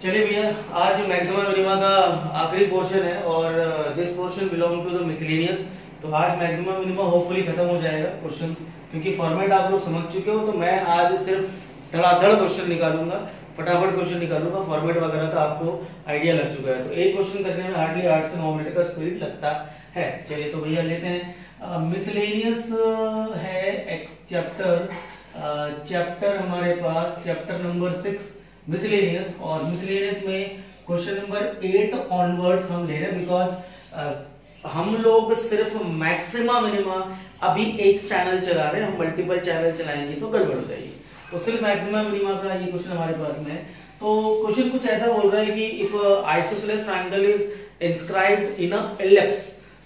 चलिए भैया, आज मैक्सिमम मिनिमा का आखिरी पोर्शन है और this portion belong to the miscellaneous. तो आज मैक्सिमम मिनिमा होपफुली खत्म हो जाएगा क्वेश्चंस, क्योंकि फॉर्मेट आप लोग समझ चुके हो। तो मैं आज सिर्फ धड़ाधड़ क्वेश्चन निकालूंगा, फटाफट क्वेश्चन निकालूंगा। फॉर्मेट वगैरह का आपको आइडिया लग चुका है, तो एक क्वेश्चन करने में हार्डली 8 से 9 मिनट का स्पीड लगता है। चलिए तो भैया लेते हैं। मिसलेनियस है एक्स चैप्टर हमारे पास चैप्टर नंबर 6 मिसलेनियस, और मिसलेनियस में क्वेश्चन नंबर 8 ऑनवर्ड्स हम ले रहे हैं, बिकॉज हम लोग सिर्फ मैक्सिमा मिनिमा अभी एक चैनल चला रहे हैं। हम मल्टीपल चैनल चलाएंगे तो गड़बड़ हो जाएगी। तो सिर्फ मैक्सिमा मिनिमा का ये क्वेश्चन हमारे पास में है। तो क्वेश्चन कुछ ऐसा बोल रहा है कि if isosceles triangle is inscribed in a ellipse.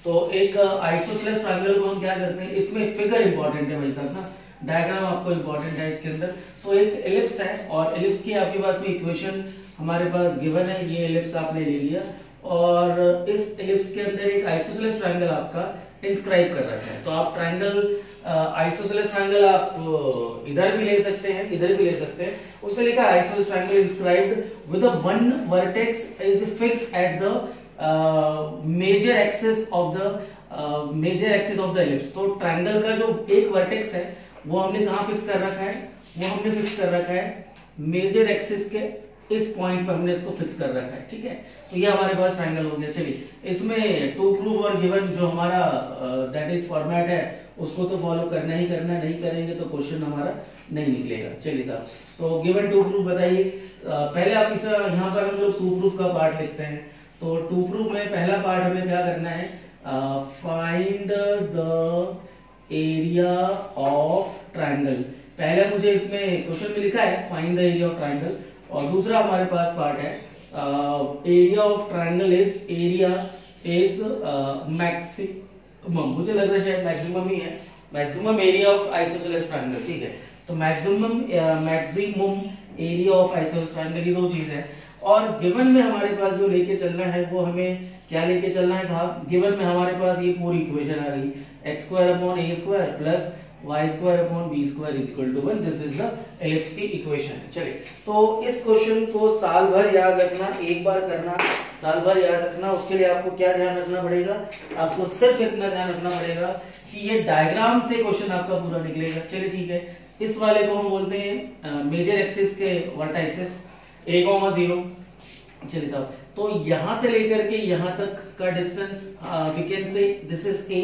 तो एक आइसोसेलेस ट्रायंगल को हम क्या करते हैं, इसमें फिगर इंपॉर्टेंट है भाई साहब ना, डायग्राम आपको इंपॉर्टेंट है इसके अंदर। तो एक एलिप्स है और एलिप्स की आपके पास में इक्वेशन हमारे पास गिवन है। ये एलिप्स आपने ले लिया और इस एलिप्स के अंदर एक आइसोसेलेस ट्रायंगल आपका इंस्क्राइब कर रखा है। तो आप ट्रायंगल आइसोसेलेस ट्रायंगल आप इधर भी ले सकते हैं, इधर भी ले सकते हैं। उसमें लिखा है isosceles triangle inscribed with one vertex is fixed at the major axis of the ellipse. तो ट्रायंगल का जो एक वर्टेक्स है वो हमने कहां फिक्स कर रखा है, वो हमने फिक्स कर रखा है मेजर एक्सिस के इस पॉइंट पर हमने इसको फिक्स कर रखा है। ठीक है, तो ये हमारे पास ट्रायंगल हो गया। चलिए, इसमें टू प्रूव और गिवन जो हमारा दैट इज फॉर्मेट है उसको तो फॉलो करना ही करना, नहीं करेंगे तो क्वेश्चन हमारा नहीं निकलेगा। चलिए साहब, तो गिवन टू प्रूफ बताइए। पहले आप इस यहाँ पर हम लोग टू प्रूफ का पार्ट लिखते हैं। तो टू प्रूफ में पहला पार्ट हमें क्या करना है, find the area of triangle. पहले मुझे इसमें क्वेश्चन में लिखा है find the area of triangle, और दूसरा हमारे पास पार्ट है area of triangle is maximum. मुझे लग रहा है शायद मैक्सिमम ही है, maximum area of isosceles triangle. ठीक है, तो maximum area of isosceles triangle, ये दो चीज है। और गिवन में हमारे पास जो लेके चलना है वो हमें क्या लेके चलना है साहब, गिवन में हमारे पास ये पूरी इक्वेशन आ रही x square upon a square plus y square upon b square is equal to 1। This is the ellipse की इक्वेशन। चलिए, तो इस क्वेश्चन को साल भर याद रखना, एक बार करना, साल भर याद रखना। उसके लिए आपको क्या ध्यान रखना पड़ेगा, आपको सिर्फ इतना ध्यान रखना पड़ेगा कि ये डायग्राम से क्वेश्चन आपका पूरा निकलेगा। चलिए ठीक है, इस वाले को हम बोलते हैं मेजर एक्सिस के वर्टाइसेस a,0। चलिए साहब, तो यहां से लेकर के यहां तक का distance we can say this is a,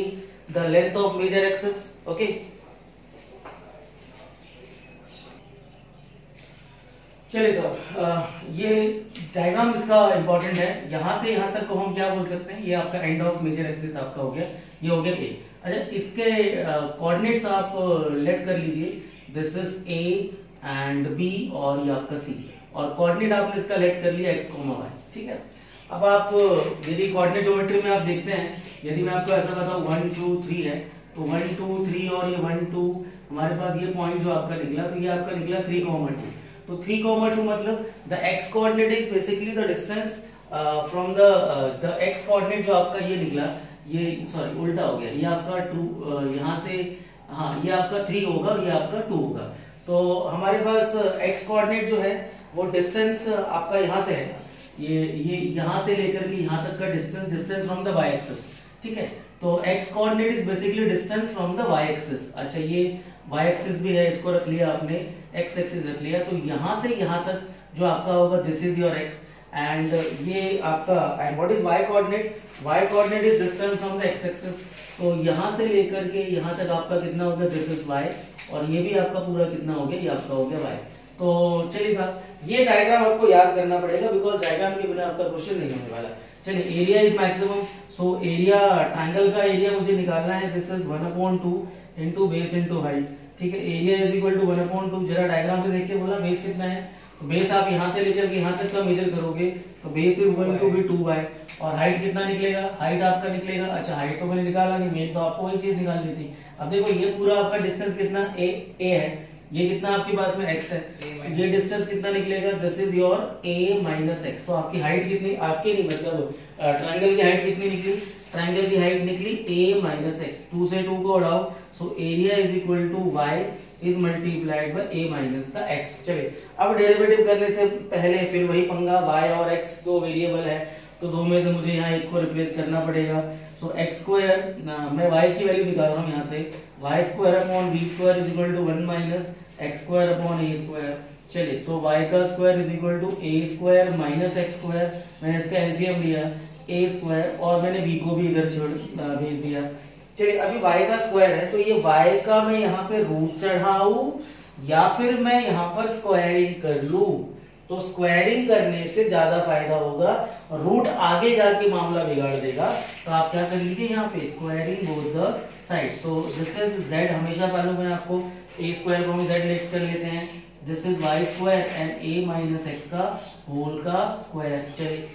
the length of major axis। okay, चलिए साहब, ये डायग्राम इसका इंपॉर्टेंट है। यहां से यहां तक को हम क्या बोल सकते हैं, ये आपका एंड ऑफ मेजर एक्सिस आपका हो गया, ये हो गया a। अच्छा, इसके कोऑर्डिनेट्स आप लेट कर लीजिए, this is a and b और ये आपका c, और कोऑर्डिनेट आपने इसका लेट कर लिया x, y। ठीक है, अब आप यदि कोऑर्डिनेट ज्योमेट्री में आप देखते हैं, यदि मैं आपको ऐसा बताऊं 1 2 3 है, तो 1 2 3 और ये 1 2 हमारे पास ये पॉइंट जो आपका निकला, तो ये आपका निकला 3,2। तो 3,2 मतलब the x coordinate is basically the distance from the x coordinate जो आपका ये निकला, ये सॉरी उल्टा हो गया, ये आपका 2 यहाँ से, हाँ ये आपका 3 होगा, ये आपका 2 होगा। तो हमारे पास x कोऑर्डिनेट जो है वो डिस्टेंस आपका यहाँ से है, ये यहां से लेकर के यहां तक का distance from the y axis. ठीक है, तो x coordinate is basically distance from the y axis. अच्छा, ये y एक्सिस भी है, इसको रख लिया आपने, x एक्सिस रख लिया। तो यहां से यहां तक जो आपका होगा this is your x, and ये आपका, and what is y coordinate, y coordinate is distance from the x axis. तो यहां से लेकर के यहां तक आपका कितना हो गया, दिस इज y, और ये भी आपका पूरा कितना हो गया, ये आपका हो गया y। तो चलिए साहब, ये डायग्राम आपको याद करना पड़ेगा, बिकॉज डायग्राम के बिना आपका क्वेश्चन नहीं होने वाला। चलिए, area is maximum, so area triangle का एरिया मुझे निकालना है, this is 1/2 into base into height. ठीक है, एरिया इज इक्वल टू 1/2। जरा डायग्राम से देख के बोला बेस कितना है, तो बेस आप यहां से लेकर के यहां तक का मेजर करोगे तो base is going to be 2y, और हाइट कितना निकलेगा, हाइट आपका निकलेगा, अच्छा हाइट तो मैंने निकाला नहीं, मेन तो आपको वही चीज निकालनी थी। अब देखो, ये पूरा आपका डिस्टेंस कितना a है, ये कितना आपके पास में x है, ये डिस्टेंस कितना निकलेगा, this is your a minus x। तो आपकी हाइट कितनी, आपकी नहीं मतलब ट्रायंगल की हाइट कितनी निकली, ट्रायंगल की हाइट निकली a माइनस x। 2 से 2 को उड़ाओ, so area is equal to y is multiplied by a minus का x। चलिए अब डेरिवेटिव करने से पहले फिर वही पंगा, y और x दो वेरिएबल है तो दो में से मुझे यहाँ एक को रिप्लेस करना पड़ेगा। सो x स्क्वायर, मैं y की वैल्यू निकाल रहा हूँ यहाँ से, y square upon b square is equal to 1 minus x square upon a square. चलिए सो y का square is equal to a square minus x square, मैंने इसका एलसीएम लिया a स्क्वायर और मैंने b को भी इधर भेज दिया। चलिए अभी y का स्क्वायर है तो ये y का मैं यहाँ पे रूट चढ़ाऊं या फिर मैं यहाँ पर स्क्वायरिंग कर लूं, तो स्क्वायरिंग करने से ज्यादा फायदा होगा, रूट आगे जाके मामला बिगाड़ देगा। तो आप क्या कर लीजिए यहाँ पे squaring both the side. So this is z, हमेशा मालूम है आपको a स्क्वायर को हम z लेट कर लेते हैं, this is y square and a minus x का होल का स्क्वायर। चलिए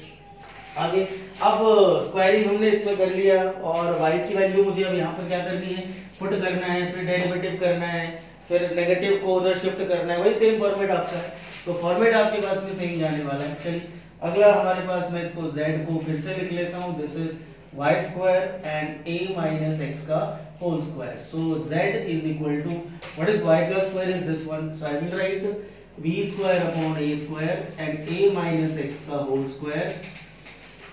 आगे, अब स्क्वायरिंग हमने इसमें कर लिया और y की वैल्यू मुझे अब यहाँ पर क्या करनी है, पुट करना है, फिर डेरिवेटिव करना है, फिर नेगेटिव को उधर शिफ्ट करना है, वही सेम फॉर्मेट आपका है। तो फॉर्मेट आपके पास में सेम जाने वाला है। चलिए अगला हमारे पास, मैं इसको z को फिर से लिख लेता हूँ, this is y square and a minus x का whole square. So z is equal to, what is y का square is this one, so I will write b square upon a square and a minus x का whole square.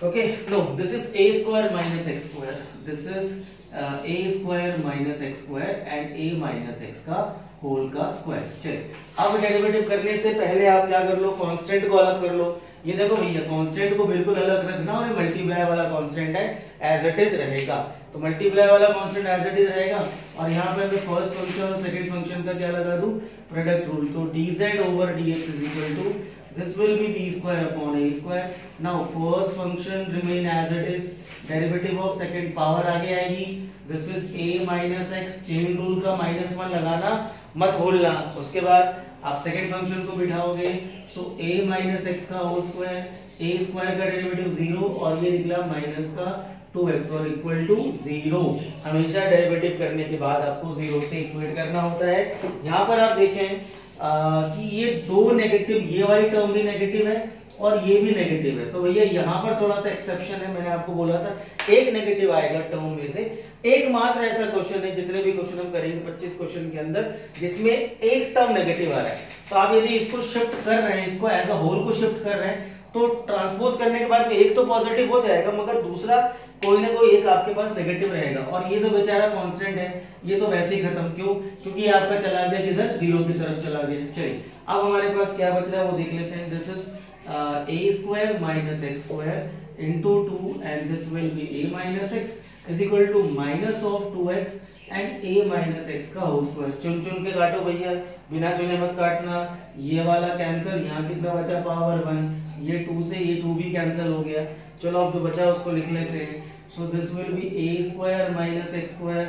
Okay, no, this is a square minus x square. This is a square minus x square and a minus x का whole का square. चलिए अब derivative करने से पहले आप क्या कर लो, कांस्टेंट को अलग कर लो। ये देखो भैया, कांस्टेंट को बिल्कुल अलग रखना और मल्टीप्लाई वाला कांस्टेंट है एज इट इज रहेगा, तो मल्टीप्लाई वाला कांस्टेंट एज इट इज रहेगा। और यहाँ पे मैं फर्स्ट फंक्शन और सेकंड फंक्शन का क्या लगा दूं, प्रोडक्ट रूल। तो dz over dx is equal to this will be b square upon a square. Now first function remain as it is, derivative of second power आगे आएगी, this is a minus x, chain rule का -1 लगाना मत भूलना। उसके बाद आप second function को बिठाओगे, सो a minus x का होल स्क्वायर, a स्क्वायर का डेरिवेटिव 0 और ये निकला माइनस का 2x और इक्वल टू 0। हमेशा डेरिवेटिव करने के बाद आपको 0 से इक्वेट करना होता है। यहाँ पर आप देखें कि ये दो नेगेटिव, ये वाली टर्म भी नेगेटिव है और ये भी नेगेटिव है, तो भैया यहाँ पर थोड़ा सा एक्सेप्शन है। मैंने आपको बोला था एक नेगेटिव आएगा टर्म में से, एक मात्र ऐसा क्वेश्चन है, जितने भी क्वेश्चन हम करेंगे 25 क्वेश्चन के अंदर, जिसमें एक टर्म नेगेटिव आ रहा है। तो आप यदि इसको शिफ्ट कर रहे हैं, इसको एज अ होल को शिफ्ट कर रहे हैं, तो ट्रांसपोज करने के बाद एक तो पॉजिटिव हो जाएगा मगर दूसरा कोई ना कोई एक आपके पास नेगेटिव रहेगा। और ये तो बेचारा कांस्टेंट है, ये तो वैसे ही खत्म, क्यों, क्योंकि ये आपका चला गया किधर, 0 की तरफ चला गया। चलिए अब हमारे पास क्या बच रहा है वो देख लेते हैं। This is a square minus x square into 2 and this will be a minus x is equal to minus of 2x and a minus x का होल स्क्वायर। चुन चुन के काटो भैया, बिना चुने मत काटना। ये वाला कैंसिल, यहाँ कितना बचा, पावर 1, ये 2 से ये 2 भी कैंसिल हो गया। चलो अब जो बचा उसको लिख लेते हैं। सो this will be a square minus x square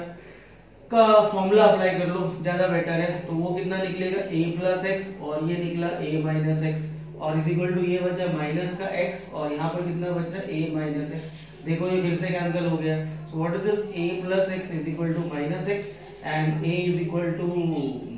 का फॉर्मूला अप्लाई कर लो, ज्यादा बेटर है। तो वो कितना निकलेगा, a प्लस x और ये निकला a माइनस x और इज इक्वल टू ये बचा माइनस का x और यहाँ पर कितना बच रहा है a माइनस x। देखो ये फिर से कैंसिल हो गया। So what is this, a plus x is equal to minus x and a is equal to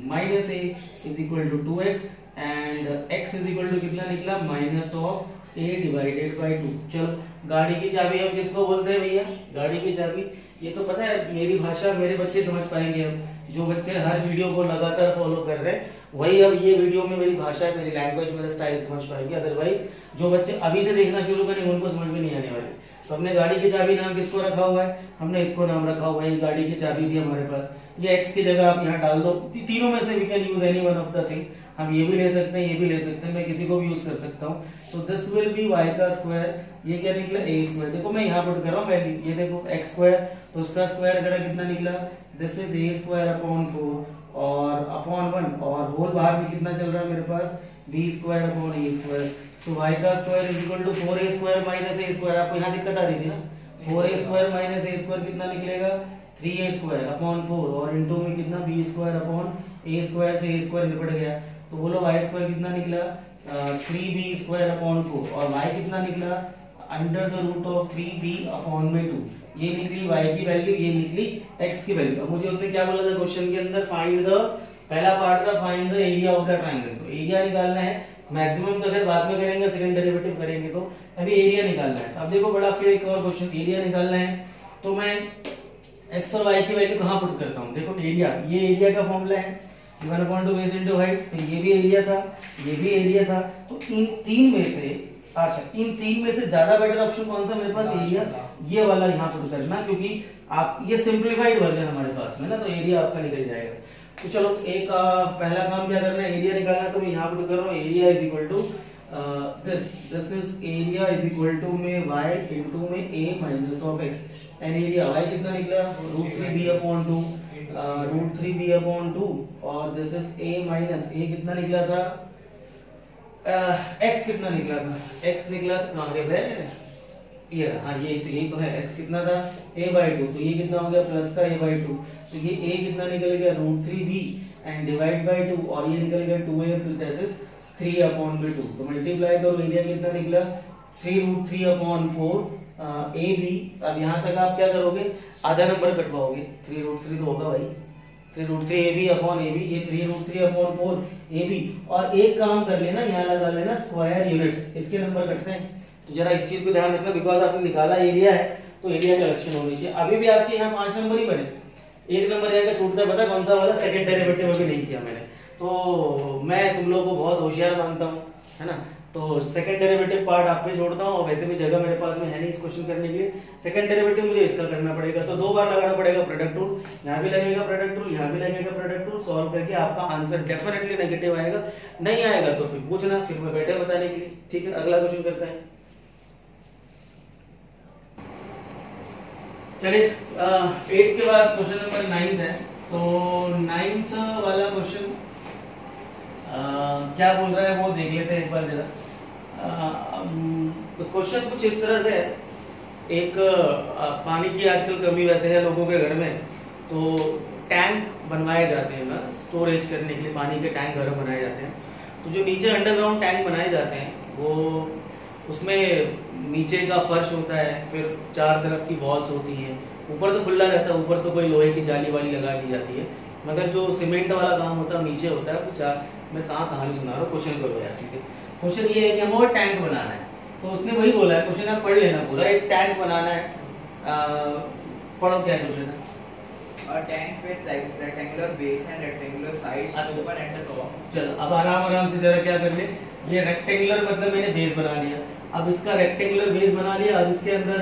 minus a is equal to 2x and x is equal to कितना निकला, minus of a divided by 2। चलो गाड़ी की चाबी हम किसको बोलते हैं भैया, गाड़ी की चाबी। ये तो पता है मेरी भाषा मेरे बच्चे समझ पाएंगे। अब जो बच्चे हर वीडियो को लगातार फॉलो कर रहे हैं वही अब ये वीडियो में मेरी भाषा, मेरी लैंग्वेज, मेरा स्टाइल समझ पाएंगे। अदरवाइज जो बच्चे अभी से देखना शुरू करेंगे उनको समझ में नहीं आने वाले। तो हमने गाड़ी की चाबी नाम किसको रखा हुआ है, हमने इसको नाम रखा हुआ है, ये गाड़ी की चाबी थी हमारे पास। ये x की जगह आप यहाँ डाल दो, तीनों में से we can use any one of the thing. हम ये भी ले सकते हैं, ये भी ले सकते हैं, मैं किसी को भी यूज कर सकता हूँ। सो दिस विल बी y का स्क्वायर, ये क्या निकला a स्क्वायर। देखो मैं यहाँ पुट कर रहा हूँ वैल्यू, ये देखो x स्क्वायर, तो उसका स्क्वायर करा कितना निकला, this is a square upon 4 और अपॉन 1 और होल बाहर में कितना चल रहा है मेरे पास, b square upon a square. तो y का square is equal to 4a square minus a square. आपको यहाँ दिक्कत आ रही थी ना, 4a square minus a square कितना निकलेगा, 3a स्क्वायर अपॉन 4 और इनटू में कितना b square upon a square से a स्क्वायर निपट गया। तो बोलो y स्क्वायर कितना निकला, 3b स्क्वायर अपॉन 4 और y कितना निकला, under the root of 3b upon में 2। ये निकली y की वैल्यू, ये निकली x की वैल्यू। अब मुझे उसने क्या बोला था क्वेश्चन के अंदर, फाइंड द, पहला पार्ट था find the area of the triangle. तो एरिया निकालना है, मैक्सिमम तो फिर बाद में करेंगे, सेकंड डेरिवेटिव करेंगे, तो अभी एरिया निकालना है। अब देखो बड़ा फिर एक और क्वेश्चन, एरिया निकालना है तो मैं x और y की वैल्यू कहाँ पुट करता हूँ। देखो एरिया, ये एरिया का फॉर्मूला है, 1/2 बेस इंटू हाइट, तो ये भी एरिया था, ये भी एरिया था। तो इन तीन में से, अच्छा इन तीन में से ज्यादा बेटर ऑप्शन कौन सा मेरे पास, एरिया, ये वाला यहाँ पुट करना, क्योंकि आप ये सिंप्लीफाइड वर्जन हमारे पास में ना, तो एरिया आपका निकल जाएगा। तो चलो एक पहला काम क्या करना है, एरिया निकालना। तो मैं यहाँ पुट कर रहा हूँ area is equal to this is area is equal to में y इनटू में a minus of x, and area y कितना निकला, √3b/2, √3b/2, और this is a minus a कितना निकला था, x कितना निकला था, x निकला था कहां गया ये, हाँ ये तो है, x कितना था a/2, तो ये कितना हो गया प्लस का a/2, तो ये a कितना निकल गया √3b एंड डिवाइड बाय 2, और ये निकल गया 2a दिस इज 3/2, तो मल्टीप्लाई करो, एरिया कितना निकला 3√3/4 ab। अब यहाँ तक आप क्या करोगे, आधा नंबर कटवाओगे, 3√3 तो होगा भाई, 3√3ab/ab, ये 3√3/4 ab, और एक काम कर लेना, यहाँ लगा लेना स्क्वायर यूनिट्स, इसके नंबर कटते हैं। तो जरा इस चीज को ध्यान रखना, बिकॉज आपने निकाला एरिया है तो एरिया का लक्षण होनी चाहिए। अभी भी आपके यहाँ 5 नंबर ही बने, एक नंबर यहाँ का छूटता है, पता कौन सा वाला, सेकंड डेरिवेटिव अभी नहीं किया मैंने। तो मैं तुम लोगों को बहुत होशियार मानता हूँ, है ना, तो सेकंड डेरिवेटिव पार्ट आप पे छोड़ता हूँ, और वैसे भी जगह मेरे पास में है नहीं इस क्वेश्चन करने के लिए। सेकंड डेरिवेटिव मुझे इसका करना पड़ेगा, तो 2 बार लगाना पड़ेगा प्रोडक्ट रूल, यहाँ भी लगेगा प्रोडक्ट रूल, यहाँ भी लगेगा प्रोडक्ट रूल। सॉल्व करके आपका आंसर डेफिनेटली नेगेटिव आएगा, नहीं आएगा तो फिर पूछना, फिर मैं बैठे बताने के लिए। ठीक है, अगला क्वेश्चन करते हैं। चलिए 8 के बाद क्वेश्चन नंबर 9 है। तो 9th वाला क्वेश्चन क्या बोल रहा है वो देख लेते हैं एक बार जरा। क्वेश्चन कुछ इस तरह से है, एक पानी की आजकल कमी वैसे है लोगों के घर में, तो टैंक बनवाए जाते हैं ना, स्टोरेज करने के लिए पानी के टैंक घर में बनाए जाते हैं। तो जो नीचे अंडरग्राउंड टैंक बनाए जाते हैं वो, उसमें नीचे का फर्श होता है, फिर 4 तरफ की वॉल्स होती हैं, ऊपर तो खुला रहता है, ऊपर तो कोई लोहे की जाली वाली लगा दी जाती है, मगर जो सीमेंट वाला काम होता है नीचे होता है। फिर मैं कहानी सुना रहा हूँ, क्वेश्चन करो यार सीधे। क्वेश्चन ये है कि हमें टैंक बनाना है, तो उसने वही बोला है, क्वेश्चन आप पढ़ लेना पूरा, एक टैंक बनाना है। पढ़ो क्या क्वेश्चन है। A tank with rectangular base and rectangular sides open at the top. चलो अब आराम से जरा क्या कर ले, ये रेक्टेंगुलर मतलब मैंने बेस बना लिया, अब इसका रेक्टेंगुलर बेस बना लिया, अब इसके अंदर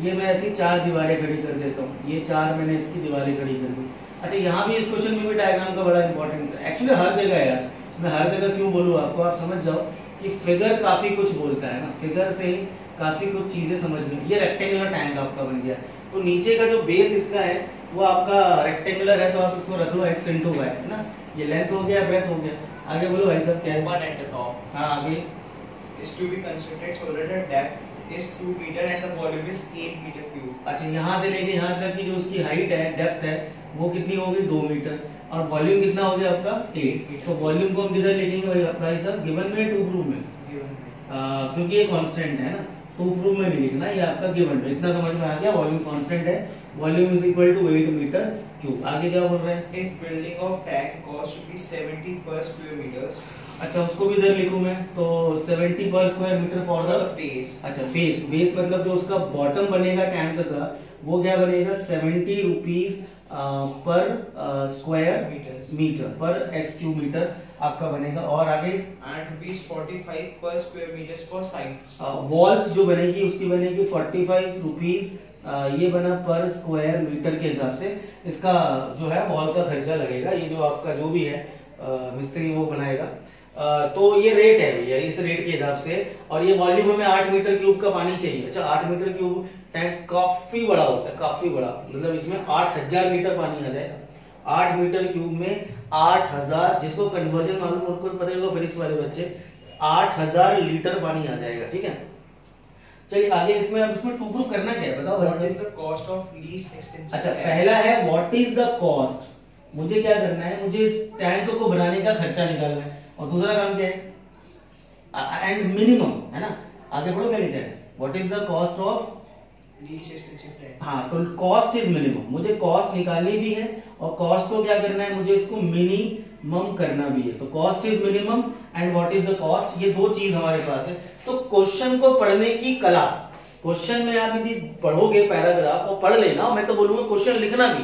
ये मैं ऐसी 4 दीवारें खड़ी कर देता हूँ, ये 4 मैंने इसकी दीवारें खड़ी कर दी। अच्छा यहाँ भी इस क्वेश्चन में भी डायग्राम का बड़ा इंपॉर्टेंस है, एक्चुअली हर जगह है यार, मैं हर जगह क्यों बोलूँ आपको, आप समझ जाओ कि फिगर काफी कुछ बोलता है ना, फिगर से काफी कुछ चीजें समझ में। ये रेक्टेंगुलर टैंक आपका बन गया, तो नीचे का जो बेस इसका है वो आपका रेक्टेंगुलर है, तो आप इसको रख लो x × y, है ना, ये लेंथ हो गया, ब्रेथ हो गया। आगे बोलो भाई साहब क्या है। Open at the top. हाँ आगे। Is to be constructed so that the depth is 2 meter and the volume is 8 meter cube. अच्छा यहाँ से लेके यहाँ तक की जो उसकी हाइट है, डेप्थ है, वो कितनी होगी 2 मीटर, और वॉल्यूम कितना हो गया आपका 8। तो वॉल्यूम को हम किधर लिखेंगे भाई साहब, गिवन में 2 प्रूफ में, क्योंकि ये कांस्टेंट है ना, 2 प्रूफ में नहीं लिखना, ये आपका गिवन में। इतना समझ में आ गया, वॉल्यूम कांस्टेंट है, volume is equal to 8 metre cube. आगे क्या बोल रहे हैं, If building of tank cost to be 70 per square meters. अच्छा उसको भी इधर लिखूं मैं, तो 70 per square metre for the base. अच्छा बेस, बेस मतलब जो उसका बॉटम बनेगा टैंक का, वो क्या बनेगा 70 रुपीज पर स्क्वायर मीटर पर SQ मीटर आपका बनेगा। और आगे And rupees 45 per square meters for sides. Walls जो बनेगी उसकी बनेगी 45 रुपीज, ये बना पर स्क्वायर मीटर के हिसाब से। इसका जो है वॉल का खर्चा लगेगा, ये जो आपका जो भी है मिस्त्री वो बनाएगा। तो ये रेट है भैया, इस रेट के हिसाब से। और ये वॉल्यूम हमें 8 मीटर क्यूब का पानी चाहिए। अच्छा 8 मीटर क्यूब टैंक काफी बड़ा होता है, काफी बड़ा, मतलब इसमें 8000 लीटर पानी आ जाएगा। 8 मीटर क्यूब में 8000, जिसको कन्वर्जन मालूम उनको पता होगा फिजिक्स वाले बच्चे, 8000 लीटर पानी आ जाएगा। ठीक है चलिए आगे, इसमें अब इसमें 2 प्रूफ करना क्या है बताओ। What is the cost of least expensive? अच्छा पहला है व्हाट इज द कॉस्ट, मुझे क्या करना है, मुझे इस टैंक को बनाने का खर्चा निकालना है। और दूसरा काम क्या है, एंड मिनिमम, है ना। आगे बढ़ो क्या लिखा है, what is the cost of least expensive tank. हाँ तो कॉस्ट इज मिनिमम, मुझे कॉस्ट निकालनी भी है, और कॉस्ट को क्या करना है, मुझे इसको मिनिमम करना भी है। तो cost is minimum and what is the cost, ये 2 चीज हमारे पास है। तो क्वेश्चन को पढ़ने की कला, क्वेश्चन में आप यदि पढ़ोगे पैराग्राफ वो पढ़ लेना, मैं तो बोलूंगा क्वेश्चन लिखना भी।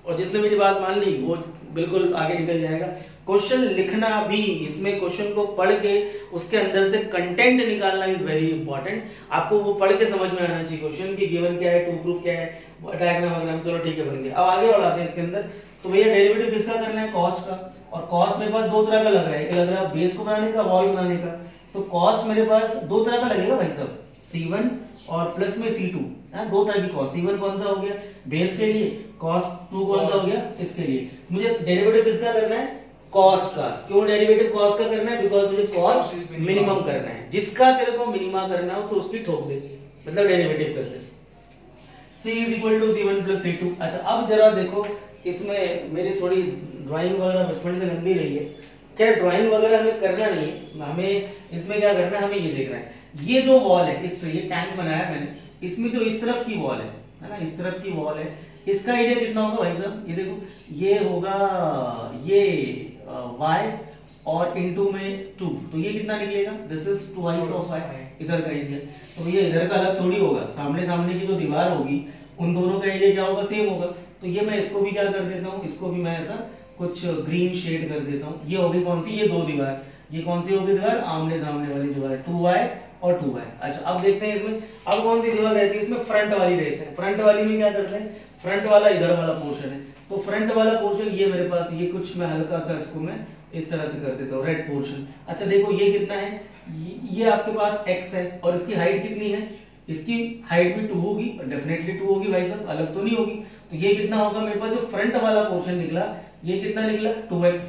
और जिसने मेरी बात मान ली वो बिल्कुल आगे निकल जाएगा। क्वेश्चन लिखना भी, इसमें क्वेश्चन को पढ़ के उसके अंदर से कंटेंट निकालना इज वेरी इंपॉर्टेंट। आपको वो पढ़ के समझ में आना चाहिए क्वेश्चन की गिवन क्या है, टू प्रूफ क्या है, डायग्राम वगैरह। चलो ठीक है, बन गया। अब आगे बढ़ाते हैं इसके अंदर। तो भैया डेरिवेटिव किसका करना है, कॉस्ट का। और कॉस्ट मेरे पास दो तरह का लग रहा है, एक लग रहा है बेस को बनाने का, वॉल बनाने का। तो कॉस्ट मेरे पास दो तरह का लगेगा भाई साहब, C1 और प्लस में C2, दो तरह की कॉस्ट। C1 कौन सा हो गया बेस के लिए, कॉस्ट 2 कौन सा हो गया इसके लिए। मुझे डेरिवेटिव किसका करना है, कॉस्ट का। क्यों डेरिवेटिव कॉस्ट का करना है, बिकॉज मुझे कॉस्ट मिनिमम करना है। जिसका तेरे को मिनिमा करना हो तो उसकी ठोक दे, मतलब डेरिवेटिव कर दे। C is equal to C1 plus C2। अच्छा अब जरा देखो, इसमें मेरी थोड़ी ड्राइंग वगैरह बचपन से गंदी रही है। क्या ड्राइंग वगैरह हमें करना नहीं है, हमें इसमें क्या करना है, हमें ये देखना है। ये जो वॉल है, इस ये टैंक बनाया मैंने, इसमें जो इस तरफ की वॉल है ना, इस तरफ की वॉल है, इसका एरिया कितना होगा भाई साहब, ये देखो, ये होगा ये y और इनटू में 2, तो ये कितना निकलेगा, this is twice of y, इधर का एरिया। तो ये इधर का अलग थोड़ी होगा, सामने सामने की जो दीवार होगी उन दोनों का एरिया क्या होगा, सेम होगा। तो ये मैं इसको भी क्या कर देता हूँ, इसको भी मैं ऐसा कुछ ग्रीन शेड कर देता हूँ। ये होगी कौन सी, ये दो दीवार, ये कौन सी होगी दीवार, आमने सामने वाली दीवार, 2y और 2y। अच्छा अब देखते हैं इसमें अब कौन सी दीवार रहती है, इसमें फ्रंट वाली रहती है। फ्रंट वाली में क्या करते हैं, फ्रंट वाला इधर वाला पोर्शन है, तो फ्रंट वाला पोर्शन ये मेरे पास, ये कुछ मैं हल्का सा इसको मैं इस तरह से कर देता हूँ, रेड पोर्शन। अच्छा देखो ये कितना है, ये आपके पास x है और इसकी हाइट कितनी है, इसकी हाइट भी 2 होगी, डेफिनेटली 2 होगी भाई साहब, अलग तो नहीं होगी। तो ये कितना होगा मेरे पास, जो फ्रंट वाला पोर्शन निकला ये कितना निकला, 2x।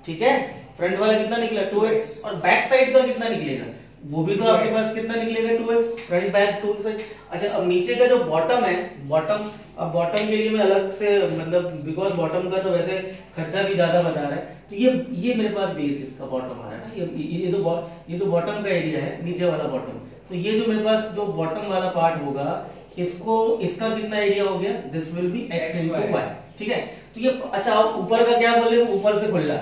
ठीक है, फ्रंट वाला कितना निकला 2x, और बैक साइड का कितना निकलेगा, वो भी तो आपके पास कितना निकलेगा 2x, फ्रंट बैक 2 साइड। अच्छा अब नीचे का जो बॉटम है, बॉटम, अब बॉटम के लिए मैं अलग से, मतलब बिकॉज बॉटम का तो वैसे खर्चा भी ज्यादा बता रहा है, तो ये मेरे पास बेस इसका बॉटम आ रहा है ना, ये तो बॉटम का एरिया है, नीचे वाला बॉटम। तो ये जो मेरे पास जो बॉटम वाला पार्ट होगा, इसको, इसका कितना एरिया हो गया, this will B x into y। ठीक है, तो ये, अच्छा आप ऊपर का क्या बोले, ऊपर से खुला,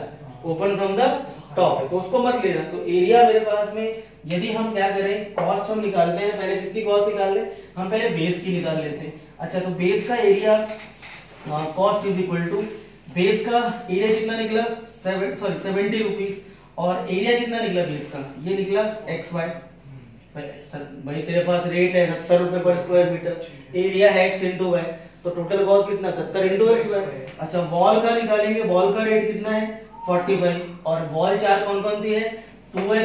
ओपन फ्रॉम द टॉप है, तो उसको मत लेना। तो एरिया मेरे पास में, यदि हम क्या करें, कॉस्ट हम निकालते हैं, पहले किसकी कॉस्ट निकाल ले, हम पहले बेस की निकाल लेते हैं। अच्छा तो बेस का area, cost is equal to, base का एरिया कितना निकला, 70 रुपीज, और एरिया कितना निकला बेस का, ये निकला xy। भाई तेरे पास रेट है 70 रुपए पर स्क्वायर मीटर, एरिया है x इंटू y, तो टोटल कॉस्ट कितना 70 इंटू एक्स। अच्छा वॉल का निकालेंगे, वॉल का रेट कितना है 45, और वॉल चार कौन कौन सी है, 2x,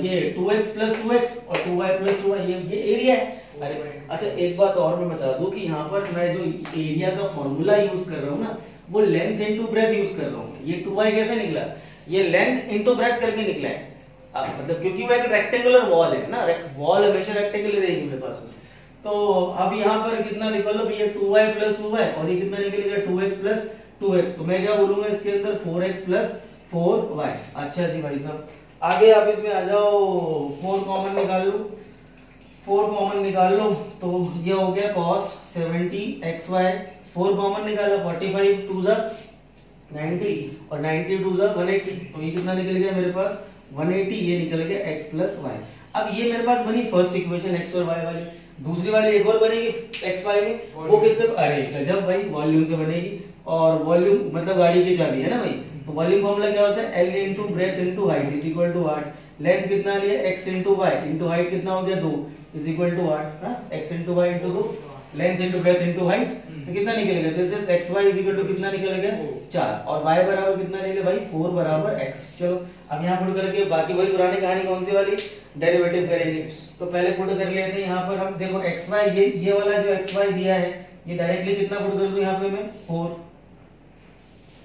ये 2x प्लस 2x और 2y प्लस 2y, ये एरिया है। अरे अच्छा एक बात और मैं बता दूं कि यहाँ पर मैं जो एरिया का फॉर्मूला यूज कर रहा हूँ ना, वो लेंथ इनटू ब्रेथ यूज कर रहा हूँ। ये 2y कैसे निकला, ये लेंथ इनटू ब्रेथ करके निकला है, मतलब क्योंकि वो एक रेक्टेंगुलर वॉल है ना, वॉल हमेशा रेक्टेंगुलर रहेगी मेरे पास में। तो अब यहाँ पर कितना निकल लो, ये 2y प्लस 2y, और ये कितना निकलेगा 2x प्लस 2x, तो मैं क्या बोलूंगा इसके अंदर 4x प्लस 4y। अच्छा जी भाई साहब, आगे आप इसमें आ जाओ, 4 कॉमन निकाल लो, 4 कॉमन निकाल लो, तो ये हो गया cos 70xy, 4 कॉमन निकाला, 45 2 जा 90 और 90 2 जा 180, तो ये कितना निकल गया मेरे पास 180, ये निकल गया x प्लस y। अब ये मेरे पास बनी फर्स्ट इक्वेशन x और y वाली। दूसरी वाली एक और बनेगी x y में, वो किससे, अरे गजब भाई, वॉल्यूम से बनेगी, और वॉल्यूम मतलब गाड़ी की चाबी है ना भाई, तो वॉल्यूम फॉर्मूला क्या होता है, L into breadth into height is equal to 8, length कितना लिया x into y into height कितना हो गया 2 इज इक्वल टू 8, हां x into y into 2, length into breadth into height, तो कितना निकलेगा, this is xy is equal to कितना निकल गया 4, और y बराबर कितना निकलेगा भाई 4 बराबर x। चलो अब यहां पुट करके बाकी वही पुरानी कहानी कौन सी वाली, डेरिवेटिव करेंगे। तो पहले पुट कर लेते हैं, यहां पर हम देखो xy, ये वाला जो xy दिया है, ये डायरेक्टली कितना पुट कर दूं यहां पे मैं 4,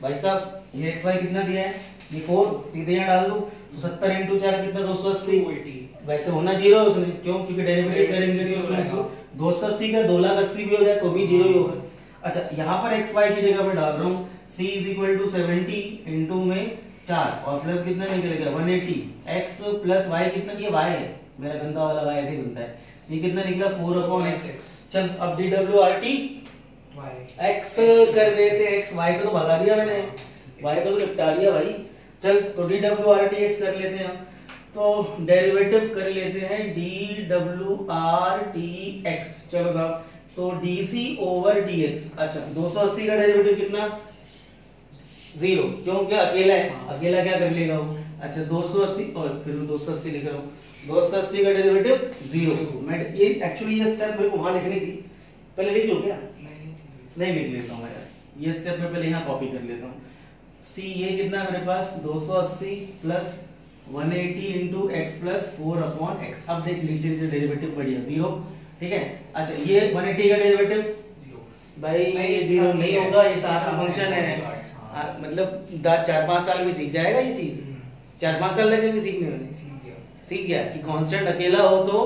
भाई साहब ये xy कितना दिया है, ये 4, सीधे यहां डाल दूं, तो 70 into 4 कितना 280, वैसे होना जीरो है उसमें, क्यों, क्योंकि डेरिवेटिव करेंगे तो 280 का 2,80,000 भी हो जाए तो भी जीरो ही होगा। अच्छा यहाँ पर xy की जगह मैं डाल रहा हूँ c is equal to 70 into में 4 और प्लस कितना निकलेगा 180, x प्लस y कितना, ये y है मेरा गंदा वाला y ऐसे ही बनता है, ये कितना निकला 4/x। चल अब dwrt x कर देते, x y को तो भगा दिया मैंने, y को तो निपटा दिया भाई। चल तो dwrt x कर लेते हैं हम, तो डेरिवेटिव कर लेते हैं dwrtx। चलो साहब, तो dc ओवर dx। अच्छा 280 का डेरिवेटिव कितना 0, क्योंकि अकेला है, अकेला क्या कर लेगा वो। अच्छा 280 और फिर 280 लिख रहा हूँ, 280 का डेरिवेटिव 0। मैं ये एक्चुअली ये स्टेप मेरे को वहां लिखनी थी, पहले लिख लो क्या? नहीं लिख लेता हूँ यार, ये स्टेप मैं पहले यहाँ कॉपी कर लेता हूँ। सी ये कितना है मेरे पास 280 plus 180 into x plus 4 upon x. अब देख नीचे से डेरिवेटिव बढ़िया 0, ठीक है। अच्छा ये 180 का डेरिवेटिव 0, भाई ये 0 नहीं होगा, ये साथ का फंक्शन है। मतलब 4-5 साल में सीख जाएगा ये चीज, 4-5 साल लगेंगे सीखने में। सीख गया कि कांस्टेंट अकेला हो तो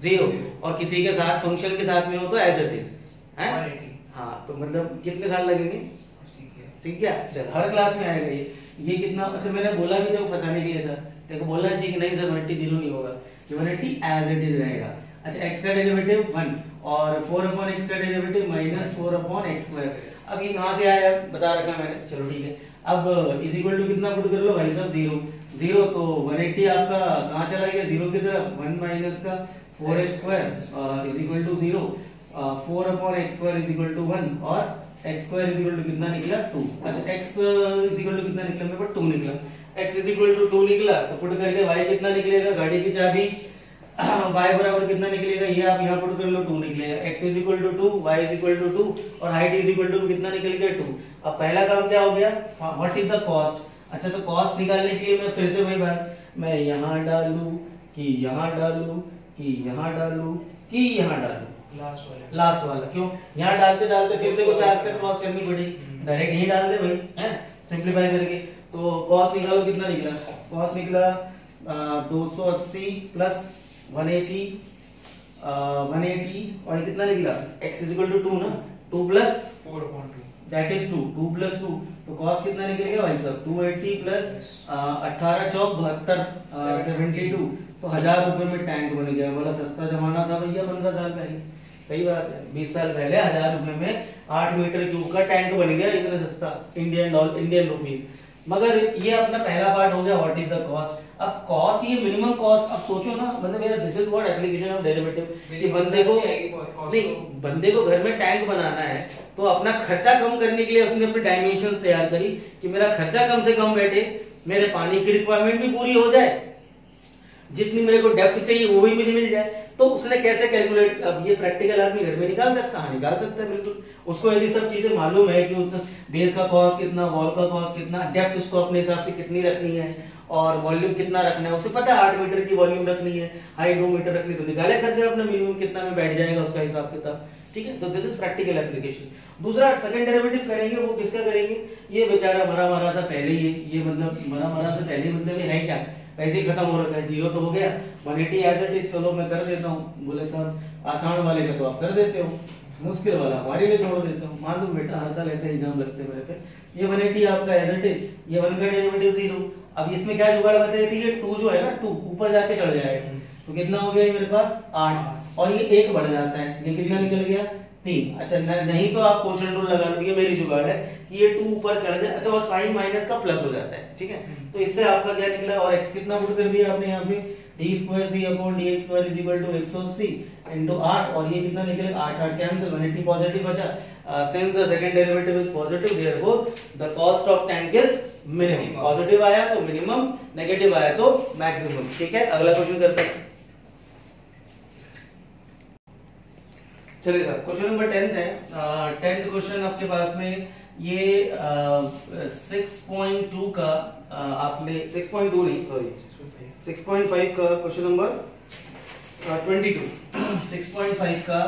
0 और किसी के साथ फंक्शन के साथ में हो तो एज इट इज है। हाँ तो मतलब कितने साल लगेंगे? सीख गया। चल हर क्लास में आएगा ये कितना। अच्छा मैंने बोला भी जब फंसाने के लिए था, तेरे को बोलना चाहिए कि नहीं सर 180 0 नहीं होगा, 180 एज इट इज रहेगा। अच्छा x का डेरिवेटिव 1 और 4 अपॉन x का derivative minus 4 upon x square. अब ये कहां से आया बता रखा मैंने, चलो ठीक है। अब इज इक्वल टू कितना पुट कर लो भाई साहब 0 तो 180 आपका कहां चला गया 0 की तरफ, 1 माइनस का 4x square is equal to 0, 4 upon x square is equal to 1 और x square is equal to कितना निकला 2। अच्छा x इज इक्वल टू कितना निकला मेरे पास 2 निकला, x इज इक्वल टू 2 निकला तो पुट करके y कितना निकलेगा, गाड़ी की चाबी y बराबर कितना निकलेगा, ये आप यहाँ पुट कर लो 2 निकलेगा। x is equal to 2, y is equal to 2 और हाइट इज इक्वल टू कितना निकल गया 2। अब पहला काम क्या हो गया, व्हाट इज द कॉस्ट। अच्छा तो कॉस्ट निकालने के लिए मैं फिर से वही बात, मैं यहाँ डालूं कि यहाँ डालूं कि यहाँ डालूं कि यहाँ डालूं, लास्ट वाला क्यों, यहाँ डालते डालते फिर से कुछ चार्ज का कॉस्ट करनी पड़ेगी, डायरेक्ट यही डाल दे भाई है सिंपलीफाई करके। तो कॉस्ट निकालो कितना निकला, कॉस्ट निकला 280 प्लस 180 और कितना निकला x इज इक्वल टू 2 ना, 2 plus 4 upon 2 that is 2 plus 2 तो कॉस्ट कितना निकलेगा भाई साहब 280 प्लस 18 चौक 72 72 तो 1000 रुपए में टैंक बन गया। बोला सस्ता जमाना था भैया 15 साल पहले, सही बात है 20 साल पहले 1000 रुपए में 8 मीटर क्यूब का टैंक बन गया, इतना सस्ता इंडियन रुपीस। मगर ये अपना पहला पार्ट हो गया व्हाट इज द कॉस्ट। अब कॉस्ट ये मिनिमम कॉस्ट, अब सोचो ना मतलब यार this is what application of derivative कि बंदे को घर में टैंक बनाना है तो अपना खर्चा कम करने के लिए उसने अपनी डायमेंशंस तैयार करी कि मेरा खर्चा कम से कम बैठे, मेरे पानी की रिक्वायरमेंट भी पूरी हो जाए, जितनी मेरे को डेप्थ चाहिए वो भी मुझे मिल जाए। तो उसने कैसे कैलकुलेट, अब ये प्रैक्टिकल आदमी घर में निकाल सकता है, निकाल सकता है बिल्कुल। उसको यदि सब चीजें मालूम है कि उस बेस का कॉस्ट कितना, वॉल का कॉस्ट कितना, डेप्थ उसको अपने हिसाब से कितनी रखनी है और वॉल्यूम कितना रखना है, उसे पता है 8 मीटर की वॉल्यूम रखनी है, हाइट 2 मीटर रखनी, तो निकाले खर्चा अपना मिनिमम कितना में बैठ जाएगा उसका हिसाब किताब, ठीक है। तो दिस इज प्रैक्टिकल एप्लीकेशन। दूसरा सेकंड डेरिवेटिव करेंगे, वो किसका करेंगे, ये बेचारा मरा सा पहले ही है, ये मतलब मरा से पहले मतलब है क्या, ऐसे ही खत्म हो रखा है, 0 तो हो गया, 180 एज इट इज चलो मैं कर देता हूँ। बोले साहब आसान वाले का तो आप कर देते हो, मुश्किल वाला हमारे लिए छोड़ देता हूँ। मान लो बेटा हर साल ऐसे एग्जाम लगते हैं मेरे पे, ये 180 आपका एज इट इज, ये 1 का डेरिवेटिव 0। अब इसमें क्या जुगाड़ बताई थी, ये 2 जो है ना 2 ऊपर जाके चढ़ जाएगा तो कितना हो गया मेरे पास 8 और ये 1 बढ़ जाता है, ये कितना निकल गया 3। अच्छा नहीं तो आप क्वेश्चन रूल लगा लो, ये मेरी जुगाड़ है कि ये 2 ऊपर चढ़ जाए, अच्छा और साइन माइनस का प्लस हो जाता है, ठीक है। तो इससे आपका क्या निकला, और x कितना पुट कर दिया आपने यहाँ पे d square c upon dx square is equal to 180 into 8 और ये कितना निकलेगा 8 कैंसिल, 180 पॉजिटिव बचा। Since the second derivative is positive therefore the cost of tank is minimum. Positive आया तो मिनिमम, नेगेटिव आया तो मैक्सिमम, ठीक है। अगला क्वेश्चन करते हैं, चलिए साहब क्वेश्चन नंबर 10 है। 10th क्वेश्चन आपके पास में ये 6.2 का आपने 6.2 नहीं सॉरी 6.5 का क्वेश्चन नंबर 22 6.5 का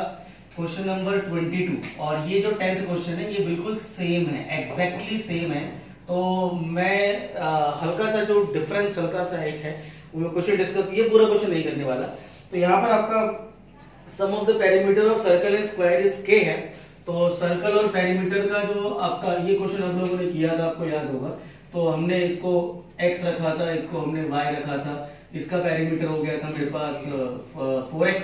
क्वेश्चन नंबर 22 और ये जो 10th क्वेश्चन है ये बिल्कुल सेम है, एग्जैक्टली सेम है। तो मैं हल्का सा जो डिफरेंस हल्का सा एक है वो क्वेश्चन डिस्कस, ये पूरा क्वेश्चन नहीं करने वाला। तो यहाँ पर आपका sum of the perimeter of circle and square is k है। तो सर्कल और पेरीमीटर का जो आपका ये क्वेश्चन हम लोगों ने किया था, आपको याद होगा, तो हमने इसको x रखा था, इसको हमने y रखा था, इसका पेरीमीटर हो गया था मेरे पास 4x,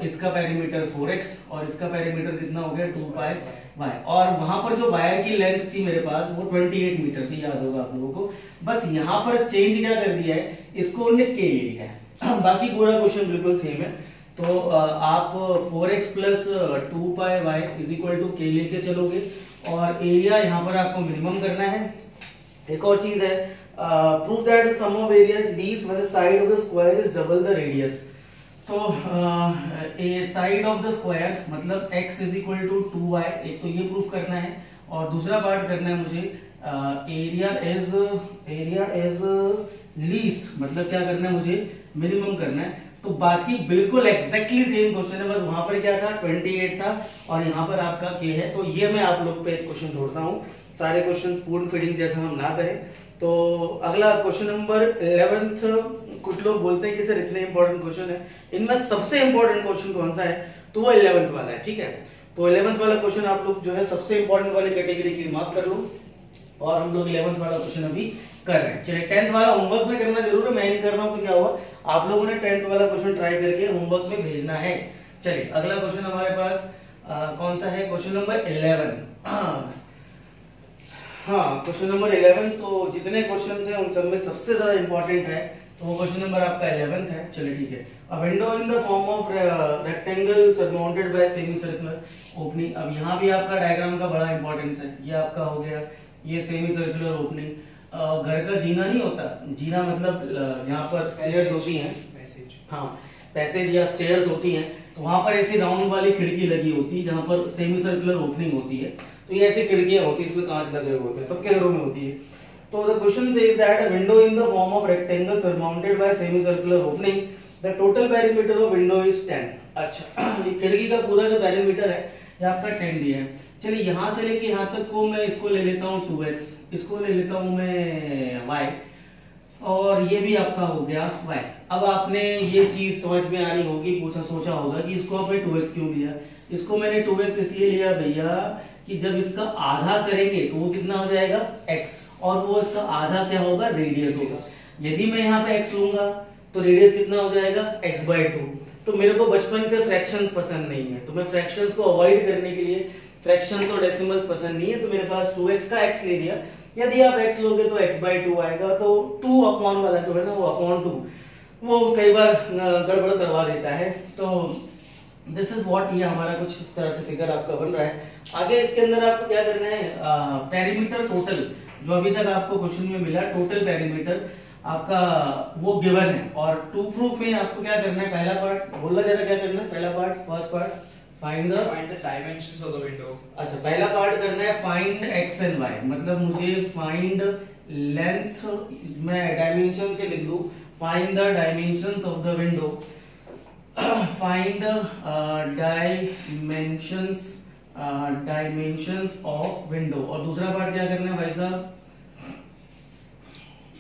इसका पेरीमीटर 4x और इसका पेरीमीटर कितना हो गया 2 पाई y। और वहां पर जो वायर की लेंथ थी मेरे पास वो 28 मीटर थी, याद होगा आप लोगों को। बस यहाँ पर चेंज क्या कर दिया है, इसको हमने k ले लिया है, बाकी पूरा क्वेश्चन बिल्कुल सेम है। तो आप 4x plus 2 pi y is equal to k लेके चलोगे और एरिया यहाँ पर आपको मिनिमम करना है, एक और चीज है, prove that the sum of areas these when the side of the square is double the radius. तो a side of the square मतलब x is equal to 2y, एक तो ये प्रूफ करना है, और दूसरा पार्ट करना है मुझे एरिया इज लीस्ट, मतलब क्या करना है मुझे, मिनिमम करना है। तो बाकी बिल्कुल एग्जैक्टली सेम क्वेश्चन है, बस वहां पर क्या था 28 था और यहाँ पर आपका k है। तो ये मैं आप लोग पे एक क्वेश्चन छोड़ता हूँ, सारे क्वेश्चन पूर्ण फिटिंग जैसा हम ना करें। तो अगला क्वेश्चन नंबर 11th, कुछ लोग बोलते हैं कि सर इतने इंपॉर्टेंट क्वेश्चन है, इनमें सबसे इंपॉर्टेंट क्वेश्चन कौन सा है, तो वो 11th वाला है, ठीक है। तो 11th वाला क्वेश्चन आप लोग जो है सबसे इंपॉर्टेंट वाली कैटेगरी की मार्क कर लो, और हम लोग 11th वाला क्वेश्चन अभी कर रहे हैं। चलिए 10th वाला होमवर्क में करना जरूर है, मैं नहीं कर रहा हूं तो क्या हुआ, आप लोगों ने 10th वाला क्वेश्चन ट्राई करके होमवर्क में भेजना है। चलिए अगला क्वेश्चन हमारे पास कौन सा है, क्वेश्चन नंबर 11। हाँ क्वेश्चन नंबर 11, तो जितने क्वेश्चन हैं उन सब में सबसे ज्यादा इंपॉर्टेंट है, तो वो क्वेश्चन नंबर आपका 11th है। चलिए ठीक है, अ window in the form of rectangle surmounted bye semi circular opening. अब यहाँ भी आपका डायग्राम का बड़ा इंपॉर्टेंस है, ये आपका हो गया ये सेमी सर्कुलर ओपनिंग। घर का जीना नहीं होता, जीना मतलब यहाँ पर स्टेयर्स होती हैं, हाँ पैसेज या स्टेयर्स होती हैं, तो वहां पर ऐसी राउंड वाली खिड़की लगी होती है जहां पर सेमी सर्कुलर ओपनिंग होती है। तो ये ऐसी खिड़कियां होती है, इसमें कांच लगे हुए होते हैं, सबके घरों में होती है। तो the question says that a window in the form of rectangle surmounted bye semi circular opening, the total perimeter of window is 10। अच्छा ये खिड़की का पूरा जो पेरीमीटर है ये आपका 10 दिया है। चलिए यहाँ से लेके यहाँ तक को मैं इसको ले लेता हूँ 2x, इसको ले लेता हूँ मैं y, और ये भी आपका हो गया y। अब आपने ये चीज समझ में आनी होगी, पूछा सोचा होगा कि इसको आपने 2x क्यों लिया। इसको मैंने 2x इसलिए लिया भैया कि जब इसका आधा करेंगे तो वो कितना हो जाएगा x, और वो इसका आधा क्या होगा, रेडियस होगा। यदि मैं यहाँ पे x लूंगा तो रेडियस कितना हो जाएगा, x/2। तो मेरे को बचपन से फ्रैक्शंस पसंद नहीं है, तो मैं फ्रैक्शंस को अवॉइड करने के लिए, फ्रैक्शंस और डेसिमल्स पसंद नहीं है, तो मेरे पास 2x का x ले दिया। यदि आप x लोगे तो x/2 आएगा, तो 2 अपॉन वाला जो है ना वो अपॉन 2 वो कई बार गड़बड़ करवा देता है। तो दिस इज व्हाट, ये हमारा कुछ इस तरह से फिगर आपका बन रहा है। आगे इसके अंदर आपको क्या करना है, पेरीमीटर टोटल जो अभी तक आपको क्वेश्चन में मिला, टोटल पेरीमीटर आपका वो गिवन है, और टू प्रूफ में आपको क्या करना है, पहला पार्ट बोलना जरा क्या करना है, पहला part first part find the dimensions of the window. अच्छा पहला पार्ट करना है फाइंड x एंड y, मतलब मुझे फाइंड लेंथ, मैं डायमेंशन से लिख दूं, find the dimensions of the window, find dimensions of window. और दूसरा पार्ट क्या करना है भाई साहब,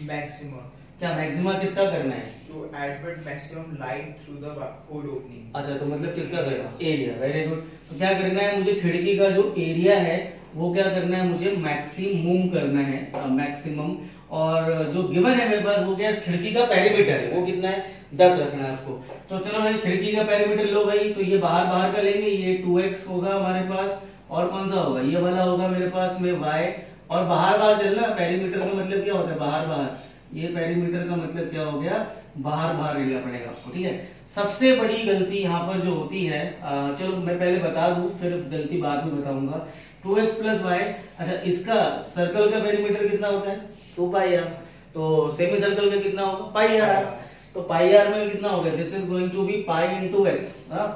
मैक्सिमम, क्या मैक्सिमा किसका करना है, to admit maximum light through the whole opening. अच्छा तो मतलब किसका करना, एरिया, वेरी गुड। तो क्या करना है मुझे, खिड़की का जो एरिया है वो क्या करना है मुझे, मैक्सिमम करना है, मैक्सिमम। और जो गिवन है मेरे पास वो क्या है, खिड़की का पेरीमीटर है, वो कितना है 10 रखना है आपको। तो चलो भाई खिड़की का पेरीमीटर लो भाई, तो ये बाहर बाहर का लेंगे, ये 2x होगा हमारे पास, और कौन सा होगा, ये वाला होगा मेरे पास में y, और बाहर बाहर चलना, पेरीमीटर का मतलब क्या होता है, बाहर बाहर, ये पेरीमीटर का मतलब क्या हो गया, बाहर बाहर लेना पड़ेगा आपको, ठीक है। सबसे बड़ी गलती यहाँ पर जो होती है, चलो मैं पहले बता दूं फिर गलती बाद में बताऊंगा, 2x प्लस वाई। अच्छा इसका सर्कल का पेरीमीटर कितना होता है, 2πr, तो सेमी सर्कल का कितना होगा, πr, तो πr में कितना होगा, this is going to be pi into x,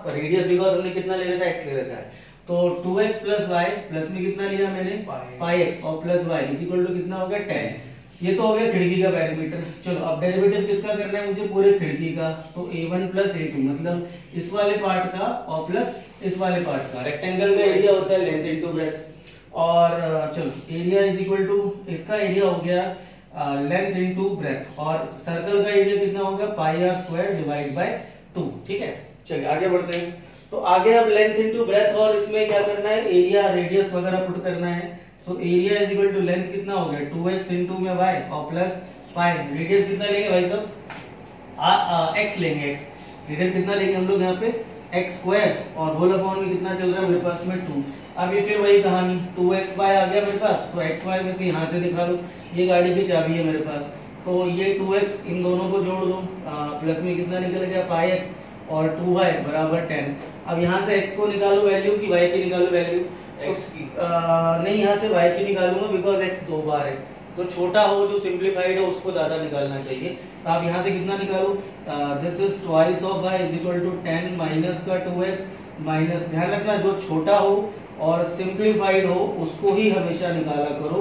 radius because हमने कितना ले रखा है, x ले रखा है। तो 2x प्लस वाई, प्लस में कितना लिया मैंने, पाई एक्स, और plus y is equal to कितना हो गया 10। ये तो हो गया खिड़की का पेरीमीटर। चलो अब डेरिवेटिव किसका करना है मुझे, पूरे खिड़की का, तो a1 प्लस a2 मतलब इस वाले पार्ट का और प्लस इस वाले पार्ट का। रेक्टेंगल का एरिया होता है लेंथ इनटू ब्रेड्थ, और चलो एरिया इज इक्वल टू, इसका एरिया हो गया लेंथ इनटू ब्रेड्थ, और सर्कल का एरिया कितना होगा, पाई आर स्क्वायर डिवाइड बाय 2, ठीक है। चलिए आगे बढ़ते हैं। तो आगे अब लेंथ इनटू ब्रेड्थ, और इसमें क्या करना है, एरिया रेडियस वगैरह पुट करना है। So area is equal to length कितना हो गया 2x इंटू में y और प्लस पाई, रेडियस कितना लेंगे भाई साहब, x लेंगे, x रेडियस कितना लेंगे हम लोग यहाँ पे x स्क्वायर, और होल अपॉन में कितना चल रहा है मेरे पास में 2। अब ये फिर वही कहानी, 2xy आ गया मेरे पास, तो xy में से यहाँ से दिखा लो, ये गाड़ी की चाबी है मेरे पास, तो ये 2x इन दोनों को जोड़ दो, प्लस में कितना निकल गया पाई x, और 2y बराबर 10। अब यहाँ से x को निकालो वैल्यू की y की निकालो वैल्यू, x की नहीं यहाँ से y की निकालूंगा बिकॉज x 2 बार है, जो छोटा हो, जो सिंप्लीफाइड हो, उसको ज्यादा निकालना चाहिए। तो आप यहाँ से कितना निकालो, this is twice of y is equal to 10 minus का 2x माइनस, ध्यान रखना जो छोटा हो और सिंप्लीफाइड हो उसको ही हमेशा निकाला करो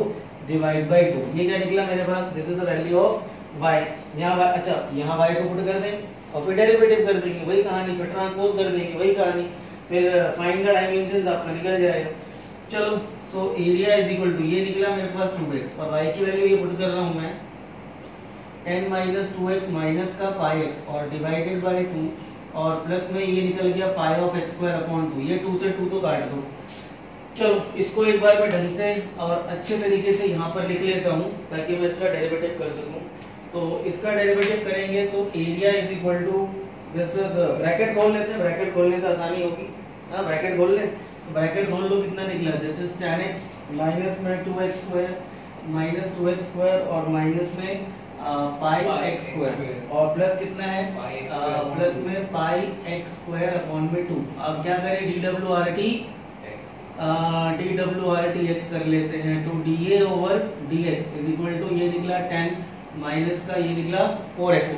डिवाइड बाय 2। ये क्या निकला मेरे पास, this is the value of y। यहाँ अच्छा यहाँ y को पुट कर दें और फिर डेरिवेटिव कर देंगे, वही कहानी, फिर ट्रांसपोज कर देंगे, वही कहानी, फिर फाइंड द डायमेंशंस आपका निकल जाएगा। चलो, so area is equal to, ये निकला मेरे पास 2x और y की वैल्यू ये पुट कर रहा हूं मैं 10 माइनस 2x माइनस का पाई x और डिवाइडेड बाय 2 और प्लस में ये निकल गया पाई ऑफ x स्क्वायर अपॉन 2। ये 2 से 2 तो काट दो। चलो, इसको एक बार मैं ढंग से और अच्छे तरीके से यहाँ पर लिख लेता हूँ ताकि मैं इसका डेरिवेटिव कर सकूँ। तो इसका डेरिवेटिव करेंगे तो area is equal to, this is, bracket खोल लेते हैं, ब्रैकेट खोलने से आसानी होगी। हाँ, ब्रैकेट खोल ले, ब्रैकेट खोल लो, कितना निकला, दिस इज 10x माइनस में 2x square minus 2x square और माइनस में पाई x स्क्वायर और प्लस कितना है, प्लस में पाई x स्क्वायर अपॉन में 2। अब क्या करें, dWRT x कर लेते हैं, तो dA over dx is equal to, ये निकला 10 माइनस का ये निकला 4x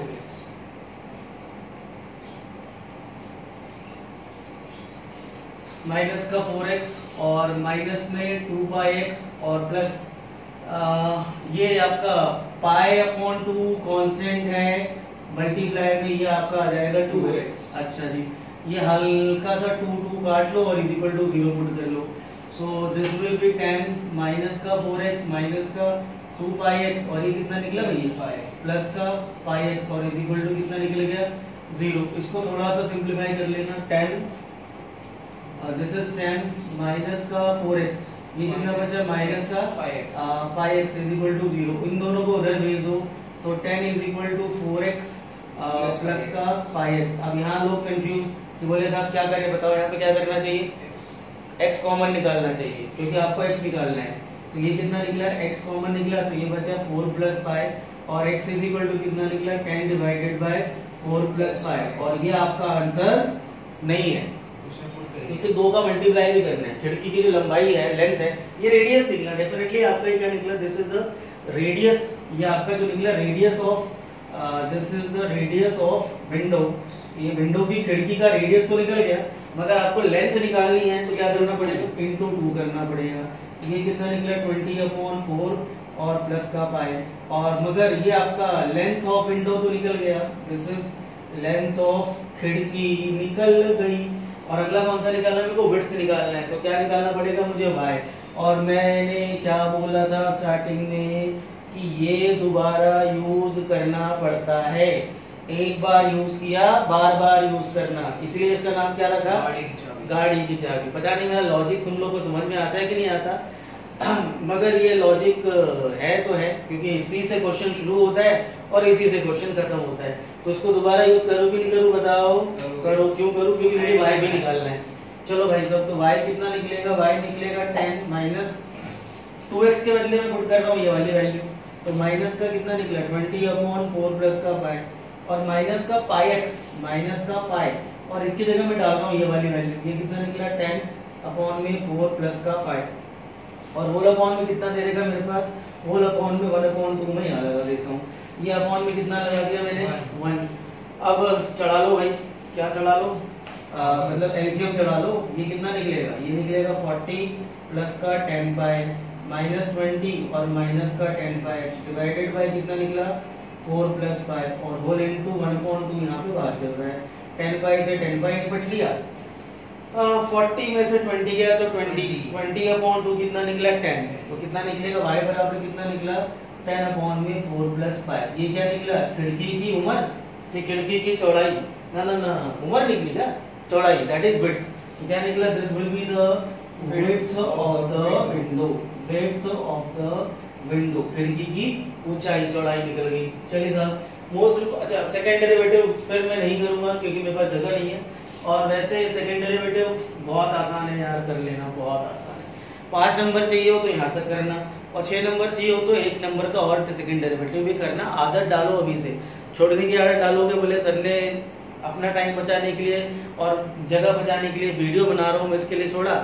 माइनस का 4x और माइनस में 2 बाई x और प्लस ये आपका पाई अपॉन 2 कांस्टेंट है, मल्टीप्लाई में ये आपका आ जाएगा 2x। अच्छा जी, ये हल्का सा 2 काट लो और इज इक्वल टू 0 पुट कर लो। So this will be 10 minus का 4x माइनस का 2 पाई x और ये कितना निकला भैया, प्लस का पाई x और इज इक्वल टू कितना निकल गया 0। इसको थोड़ा सा सिंप्लीफाई कर लेना, 10 दिस इज 10 माइनस का 4x, ये कितना बचा माइनस का पाई x इज इक्वल टू 0। इन दोनों को उधर भेज दो तो 10 is equal to 4x plus का पाई x। अब यहाँ लोग कंफ्यूज कि बोले साहब क्या करें बताओ, यहाँ पे क्या करना चाहिए, x कॉमन निकालना चाहिए क्योंकि आपको x निकालना है। तो ये कितना निकला, x कॉमन निकला तो ये बचा 4 प्लस पाई और x इज इक्वल टू कितना निकला 10 डिवाइडेड बाय 4 प्लस पाई और ये आपका आंसर नहीं है क्योंकि 2 का मल्टीप्लाई भी करना है। खिड़की की जो लंबाई है, लेंथ है, ये रेडियस निकला, डेफिनेटली आपका ये क्या निकला, दिस इज द रेडियस, ये आपका जो निकला radius of, this is the radius of window. ये विंडो की खिड़की का रेडियस तो निकल गया, मगर आपको लेंथ निकालनी है तो क्या करना पड़ेगा, इनटू 2 करना पड़ेगा। ये कितना निकला 20/4 और प्लस का पाई और मगर ये आपका लेंथ ऑफ विंडो तो निकल गया, दिस इज लेंथ ऑफ खिड़की निकल गई। और अगला कौन सा निकालना है, मेरे को विड्थ निकालना है। तो क्या निकालना पड़ेगा मुझे, y। और मैंने क्या बोला था स्टार्टिंग में कि ये दोबारा यूज करना पड़ता है, एक बार यूज किया बार बार यूज करना, इसलिए इसका नाम क्या रखा, गाड़ी की चाबी। पता नहीं मेरा लॉजिक तुम लोग को समझ में आता है कि नहीं आता मगर ये लॉजिक है तो है क्योंकि इसी से क्वेश्चन शुरू होता है और इसी से क्वेश्चन खत्म होता है। तो इसको दोबारा यूज करूँ कि नहीं करूँ बताओ, करो। क्यों करूँ, क्योंकि मुझे y भी निकालना है। चलो भाई साहब, तो y कितना निकलेगा, y निकलेगा 10 माइनस 2x के बदले में पुट कर रहा हूँ ये वाली वैल्यू, तो माइनस का कितना निकला 20/4 प्लस का पाई और माइनस का पाई x माइनस का पाई और इसकी जगह मैं डाल रहा हूँ ये वाली वैल्यू, ये कितना निकला 10/4 प्लस का पाई और होल अपॉन में कितना दे देगा मेरे पास, होल अपॉन में 1/2 में यहाँ लगा देता हूँ। ये अपॉन में कितना लगा दिया मैंने 1। अब चढ़ा लो भाई, क्या चढ़ा लो, मतलब एलसीएम चढ़ा लो। ये कितना निकलेगा, ये निकलेगा 40 प्लस का 10 पाई माइनस 20 और माइनस का 10 पाई डिवाइडेड बाय कितना निकला 4 प्लस पाई और होल इनटू 1/2 यहाँ पे बाहर चल रहा है। 10 पाई से 10 पाई निपट लिया, 40 में से 20 गया तो 20/2 कितना निकला 10, तो कितना निकलेगा y बराबर कितना निकला 10/4 प्लस पाई। ये क्या निकला, खिड़की की उम्र, ये खिड़की की चौड़ाई, ना ना ना उम्र निकली क्या, चौड़ाई, दैट इज विड्थ। तो क्या निकला, this will be the width of the window, width of the window, खिड़की की ऊंचाई चौड़ाई निकल गई। चलिए साहब, मोस्ट अच्छा सेकंड डेरिवेटिव फिर मैं नहीं करूंगा क्योंकि मेरे पास जगह नहीं है और वैसे सेकंड डेरिवेटिव बहुत आसान है यार, कर लेना बहुत आसान है। 5 नंबर चाहिए हो तो यहाँ तक करना और 6 नंबर चाहिए हो तो 1 नंबर का और सेकंड डेरिवेटिव भी करना। आदत डालो अभी से, छोड़ने की आदत डालोगे बोले सर ने अपना टाइम बचाने के लिए और जगह बचाने के लिए वीडियो बना रहा हूँ मैं इसके लिए छोड़ा,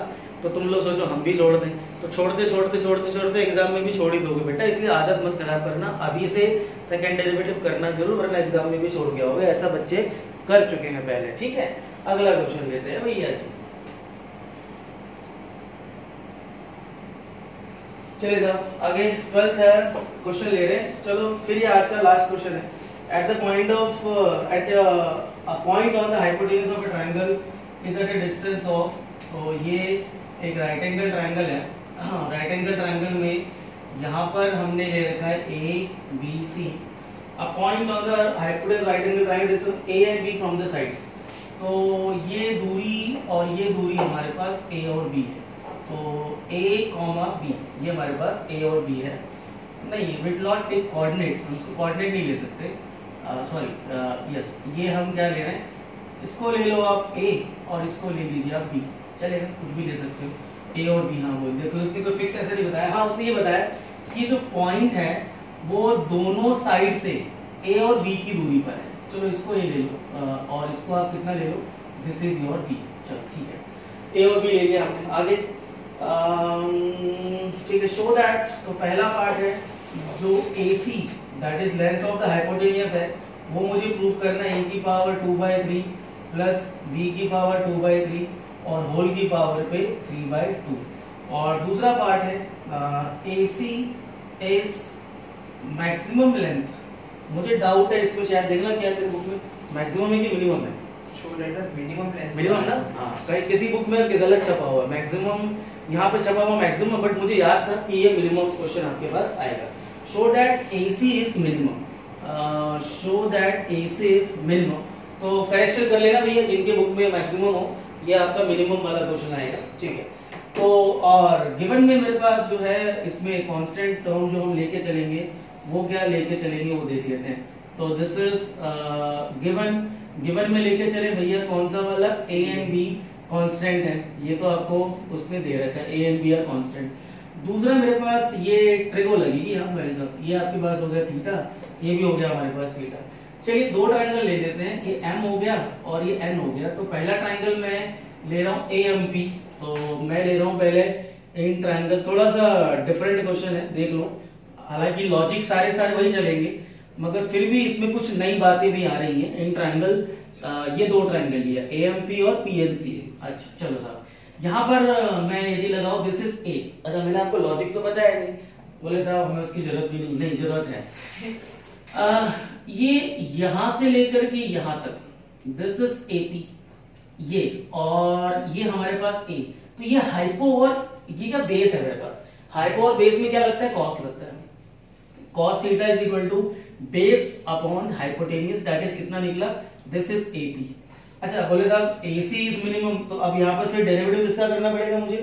तो तुम लोग सोचो हम भी छोड़ दें, तो छोड़ते छोड़ते छोड़ते छोड़ते एग्जाम में भी छोड़ ही दोगे बेटा, इसलिए आदत मत खराब करना, अभी से सेकंड डेरिवेटिव करना जरूर, वरना एग्जाम में भी छोड़ गया होगा, ऐसा बच्चे कर चुके हैं पहले। ठीक है, अगला क्वेश्चन लेते हैं भैया जी। चलिए साहब आगे 12th है क्वेश्चन ले रहे हैं। चलो फिर ये आज का लास्ट क्वेश्चन है। At the point of at a point on the hypotenuse of a triangle is at a distance of, तो ये एक राइट एंगल ट्रायंगल है। राइट एंगल ट्रायंगल में यहाँ पर हमने ले रखा है A B C. A point on the hypotenuse right angle triangle distance a and b from the sides. तो ये दूरी और ये दूरी हमारे पास ए और बी है, तो a, b ये हमारे पास a और b है। नहीं, विल नॉट टेक कोऑर्डिनेट्स, हम इसको कोऑर्डिनेट नहीं ले सकते, सॉरी यस, ये हम क्या ले रहे हैं, इसको ले लो आप a और इसको ले लीजिए आप b, चलेगा, कुछ भी ले सकते हो a और b। हाँ बोल देखो, उसने कोई फिक्स ऐसा नहीं बताया। हाँ उसने ये बताया कि जो पॉइंट है वो दोनों साइड से a और b की दूरी पर है। चलो इसको ये ले लो और इसको आप कितना ले लो, दिस इज योर b। चलो ठीक है, a और b ले लिया हमने। आगे ठीक है, शो दैट, तो पहला पार्ट है जो AC that is length of the hypotenuse है, वो मुझे प्रूव करना है a की पावर 2/3 प्लस b की पावर 2/3 और होल की पावर पे 3/2। और दूसरा पार्ट है AC इज मैक्सिमम लेंथ। मुझे डाउट है इसमें, शायद देखना क्या है बुक में, मैक्सिमम है कि मिनिमम है? Show that the minimum length, minimum ना, हाँ कहीं किसी बुक में गलत छपा हुआ है, मैक्सिमम यहाँ पे छपा हुआ मैक्सिमम, बट मुझे याद था कि ये मिनिमम क्वेश्चन आपके पास आएगा। Show that AC is minimum, show that AC is minimum, तो करेक्शन कर लेना भैया, जिनके बुक में मैक्सिमम हो ये आपका मिनिमम वाला क्वेश्चन आएगा। ठीक है, तो और गिवन में मेरे पास जो है इसमें कांस्टेंट टर्म जो हम लेके चलेंगे वो क्या लेके चलेंगे वो देख लेते हैं। तो दिस इज गिवन में लेके चले भैया कौन सा वाला, a एंड b कांस्टेंट है, ये तो आपको उसने दे रखा है, a and b are constant. दूसरा मेरे पास ये ट्रिगो लगेगी, हम भाई साहब ये आपके पास हो गया थीटा, ये भी हो गया हमारे पास थीटा। चलिए दो ट्रायंगल ले लेते हैं, ये m हो गया और ये n हो गया। तो पहला ट्रायंगल मैं ले रहा हूँ AMP, तो मैं ले रहा हूँ पहले इन ट्रायंगल, थोड़ा सा डिफरेंट क्वेश्चन है देख लो, हालांकि लॉजिक सारे वही चलेंगे मगर फिर भी इसमें कुछ नई बातें भी आ रही हैं। इन ट्रायंगल ये दो ट्रायंगल लिया AMP और PNC है। अच्छा चलो साहब, यहाँ पर मैं यदि लगाऊं दिस इज A। अच्छा मैंने आपको लॉजिक तो बताया नहीं, बोले साहब हमें उसकी जरूरत भी नहीं जरूरत है। ये यहाँ से लेकर के यहाँ तक दिस इज AP, ये और ये हमारे पास A, तो ये हाइपो और ये का बेस है मेरे पास। हाइपो और बेस में क्या लगता है, कॉस लगता है। cos theta is equal to base upon hypotenuse, that is कितना निकला, दिस इज AP। अच्छा बोले साहब AC इज मिनिमम, तो अब यहाँ पर फिर डेरिवेटिव किसका करना पड़ेगा मुझे,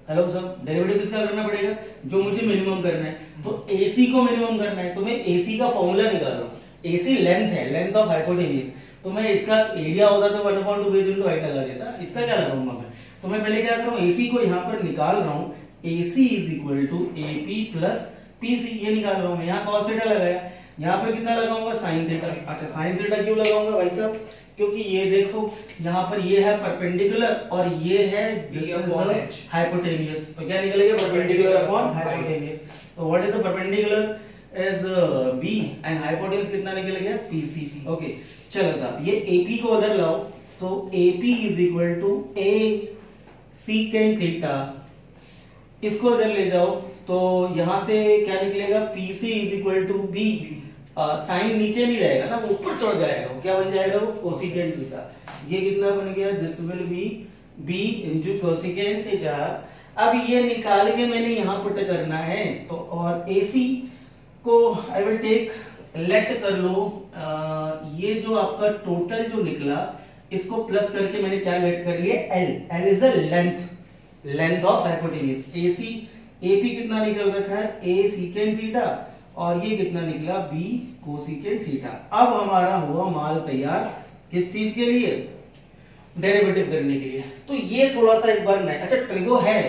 हेलो सर, डेरिवेटिव किसका करना पड़ेगा, जो मुझे मिनिमम करना है। तो AC को मिनिमम करना है, तो मैं AC का फॉर्मूला निकाल रहा हूँ। AC लेंथ है, लेंथ ऑफ हाइपोटेनियस, तो मैं इसका एरिया होता तो 1/2 बेस इनटू हाइट लगा देता, इसका क्या लगाऊंगा मैं, तो मैं पहले क्या कर रहा हूँ AC को यहाँ पर निकाल रहा हूँ, AC is equal to AP plus PC, ये निकाल रहा हूँ मैं। यहाँ cos थीटा लगाया, यहाँ पर कितना लगाऊंगा, sin थीटा। अच्छा sin थीटा क्यों लगाऊंगा भाई साहब, क्योंकि ये देखो यहाँ पर ये है परपेंडिकुलर और ये है हाइपोटेनियस, तो क्या निकलेगा, परपेंडिकुलर अपॉन हाइपोटेनियस। तो what is the perpendicular is B and hypotenuse कितना निकल गया, PC। ओके चलो साहब, ये AP को उधर लाओ, तो AP is equal to A secant theta, इसको उधर ले जाओ, तो यहां से क्या निकलेगा, PC is equal to B। Sine नीचे नहीं रहेगा ना, वो ऊपर चढ़ जाएगा, वो क्या बन जाएगा, वो कोसिकेंट थीटा। ये कितना बन गया, this will B B into cosecant theta. अब ये निकाल के मैंने यहाँ पुट करना है, तो और AC को आई विल टेक, लेट कर लो, ये जो आपका टोटल जो निकला इसको प्लस करके मैंने क्या लेट कर लिया, L is the length of hypotenuse. AP कितना निकल रखा है, A सीकेंट थीटा, और ये कितना निकला, B कोसिकेंट थीटा। अब हमारा हुआ माल तैयार, किस चीज के लिए, डेरिवेटिव करने के लिए। तो ये थोड़ा सा एक बार नया, अच्छा ट्रिगो है,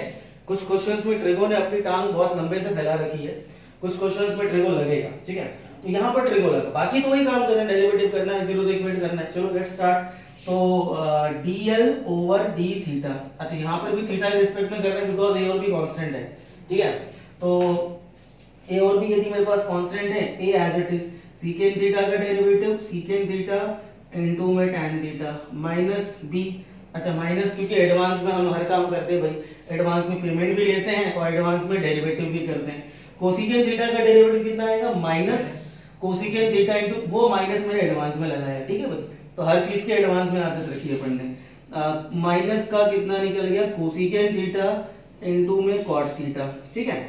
कुछ क्वेश्चंस में ट्रिगो ने अपनी टांग बहुत लंबे से फैला रखी है, कुछ क्वेश्चंस में ट्रिगो लगेगा, ठीक है, तो यहाँ पर ट्रिगो लगा, बाकी तो वही काम करना है, डेरिवेटिव करना है, जीरो से इक्वेट करना है। चलो लेट्स स्टार्ट। तो dl ओवर d थीटा, अच्छा यहाँ पर भी थीटा के रिस्पेक्ट में कर रहे हैं बिकॉज a और b कांस्टेंट है, ठीक है। तो a और b यदि मेरे पास कांस्टेंट है, a as it is secant theta का डेरिवेटिव सीकेंट थीटा इनटू में tan थीटा माइनस b, अच्छा माइनस क्योंकि एडवांस में हम हर काम करते हैं भाई, एडवांस में पेमेंट भी लेते हैं और एडवांस में डेरिवेटिव भी करते हैं। कोसिकेंट थीटा का डेरिवेटिव कितना आएगा, माइनस कोसिकेंट थीटा इनटू, वो माइनस मैंने एडवांस में लगाया, ठीक है भाई, तो हर चीज के एडवांस में आदत रखी है अपन ने। माइनस का कितना निकल गया, कोसिकेंट थीटा इनटू में कॉट थीटा, ठीक है।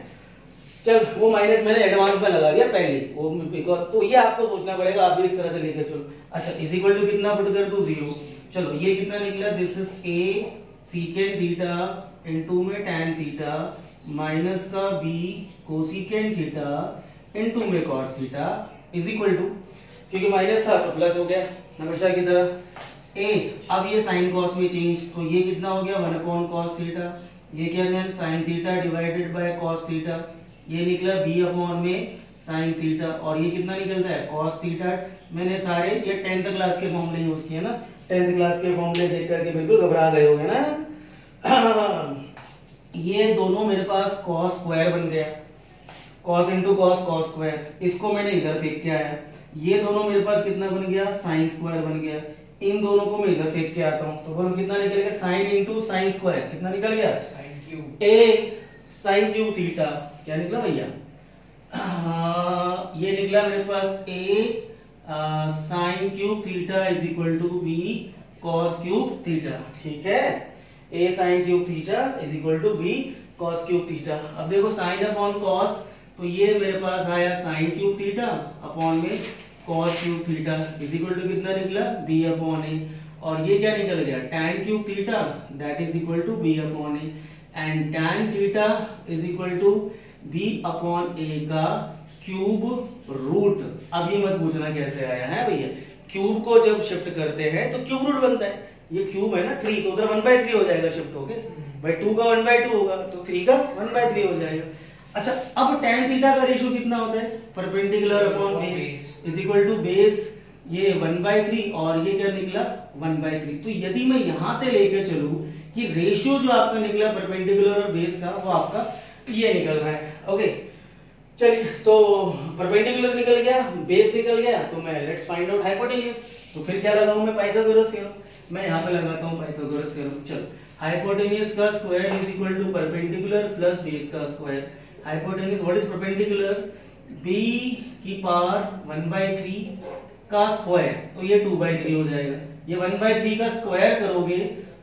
चल वो माइनस मैंने एडवांस में लगा दिया पहले, वो बिकॉज, तो ये आपको सोचना पड़ेगा, आप भी इस तरह से लेकर चलो। अच्छा इज इक्वल टू कितना पुट कर दो, 0। चलो ये कितना निकला, this is a secant theta into में tan थीटा माइनस का b कोसिकेंट थीटा इनटू में cot theta is equal to, क्योंकि माइनस था तो प्लस हो गया हमेशा की तरह a। अब ये साइन कॉस में चेंज, तो ये कितना हो गया 1 अपॉन cos थीटा, ये क्या है sin theta divided by cos theta, ये निकला b अपॉन में sin थीटा, और ये कितना निकलता है cos थीटा। मैंने सारे ये 10th क्लास के फॉर्मूले यूज किए ना, 10th क्लास के फॉर्मूले देख करके बिल्कुल घबरा गए होंगे ना। ये दोनों मेरे पास cos स्क्वायर बन गया, cos into cos cos square, इसको मैंने इधर फेंक के आया। ये दोनों मेरे पास कितना बन गया, sin स्क्वायर बन गया। इन दोनों को मैं इधर फेंक के आता हूं, तो बोलो कितना निकल गया, sin इंटू sin स्क्वायर, कितना निकल गया, sin cube, a sin cube theta, क्या निकला भैया, ये निकला मेरे पास a sin cube theta is equal to b cos cube theta, ठीक है। a sin cube theta is equal to b cos cube theta. अब देखो sin अपॉन cos, तो ये मेरे पास आया sin क्यूब थीटा अपॉन में cos cube theta is equal to कितना निकला, b अपॉन a, और ये क्या निकल गया tan cube theta that is equal to b upon a, and tan theta is equal to b upon a का cube root. अभी मत पूछना कैसे आया है भैया, क्यूब को जब शिफ्ट करते हैं तो क्यूब रूट बनता है, ये क्यूब है ना 3, तो उधर 1/3 हो जाएगा शिफ्ट होके, भाई 2 का 1/2 होगा तो 3 का 1/3 हो जाएगा। अच्छा अब tan थीटा का रेशियो कितना होता है, perpendicular upon base is equal to base, ये 1/3 और ये क्या निकला 1/3। तो यदि मैं यहां से लेकर चलूं कि रेशियो जो आपका निकला परपेंडिकुलर और बेस का, वो आपका ये निकल रहा है, ओके। चलिए तो परपेंडिकुलर निकल गया, बेस निकल गया, तो मैं लेट्स फाइंड आउट हाइपोटेन्यूज। तो फिर क्या लगाऊं मैं, पाइथागोरस थ्योरम, मैं यहां पे लगाता हूं पाइथागोरस थ्योरम। चलो हाइपोटेन्यूज का square is equal to perpendicular plus base का square. Hypotenuse what is perpendicular, b की पावर 1/3 का स्क्वायर, तो ये 2/3 हो जाएगा। ये 1/3 का स्क्वायर करोगे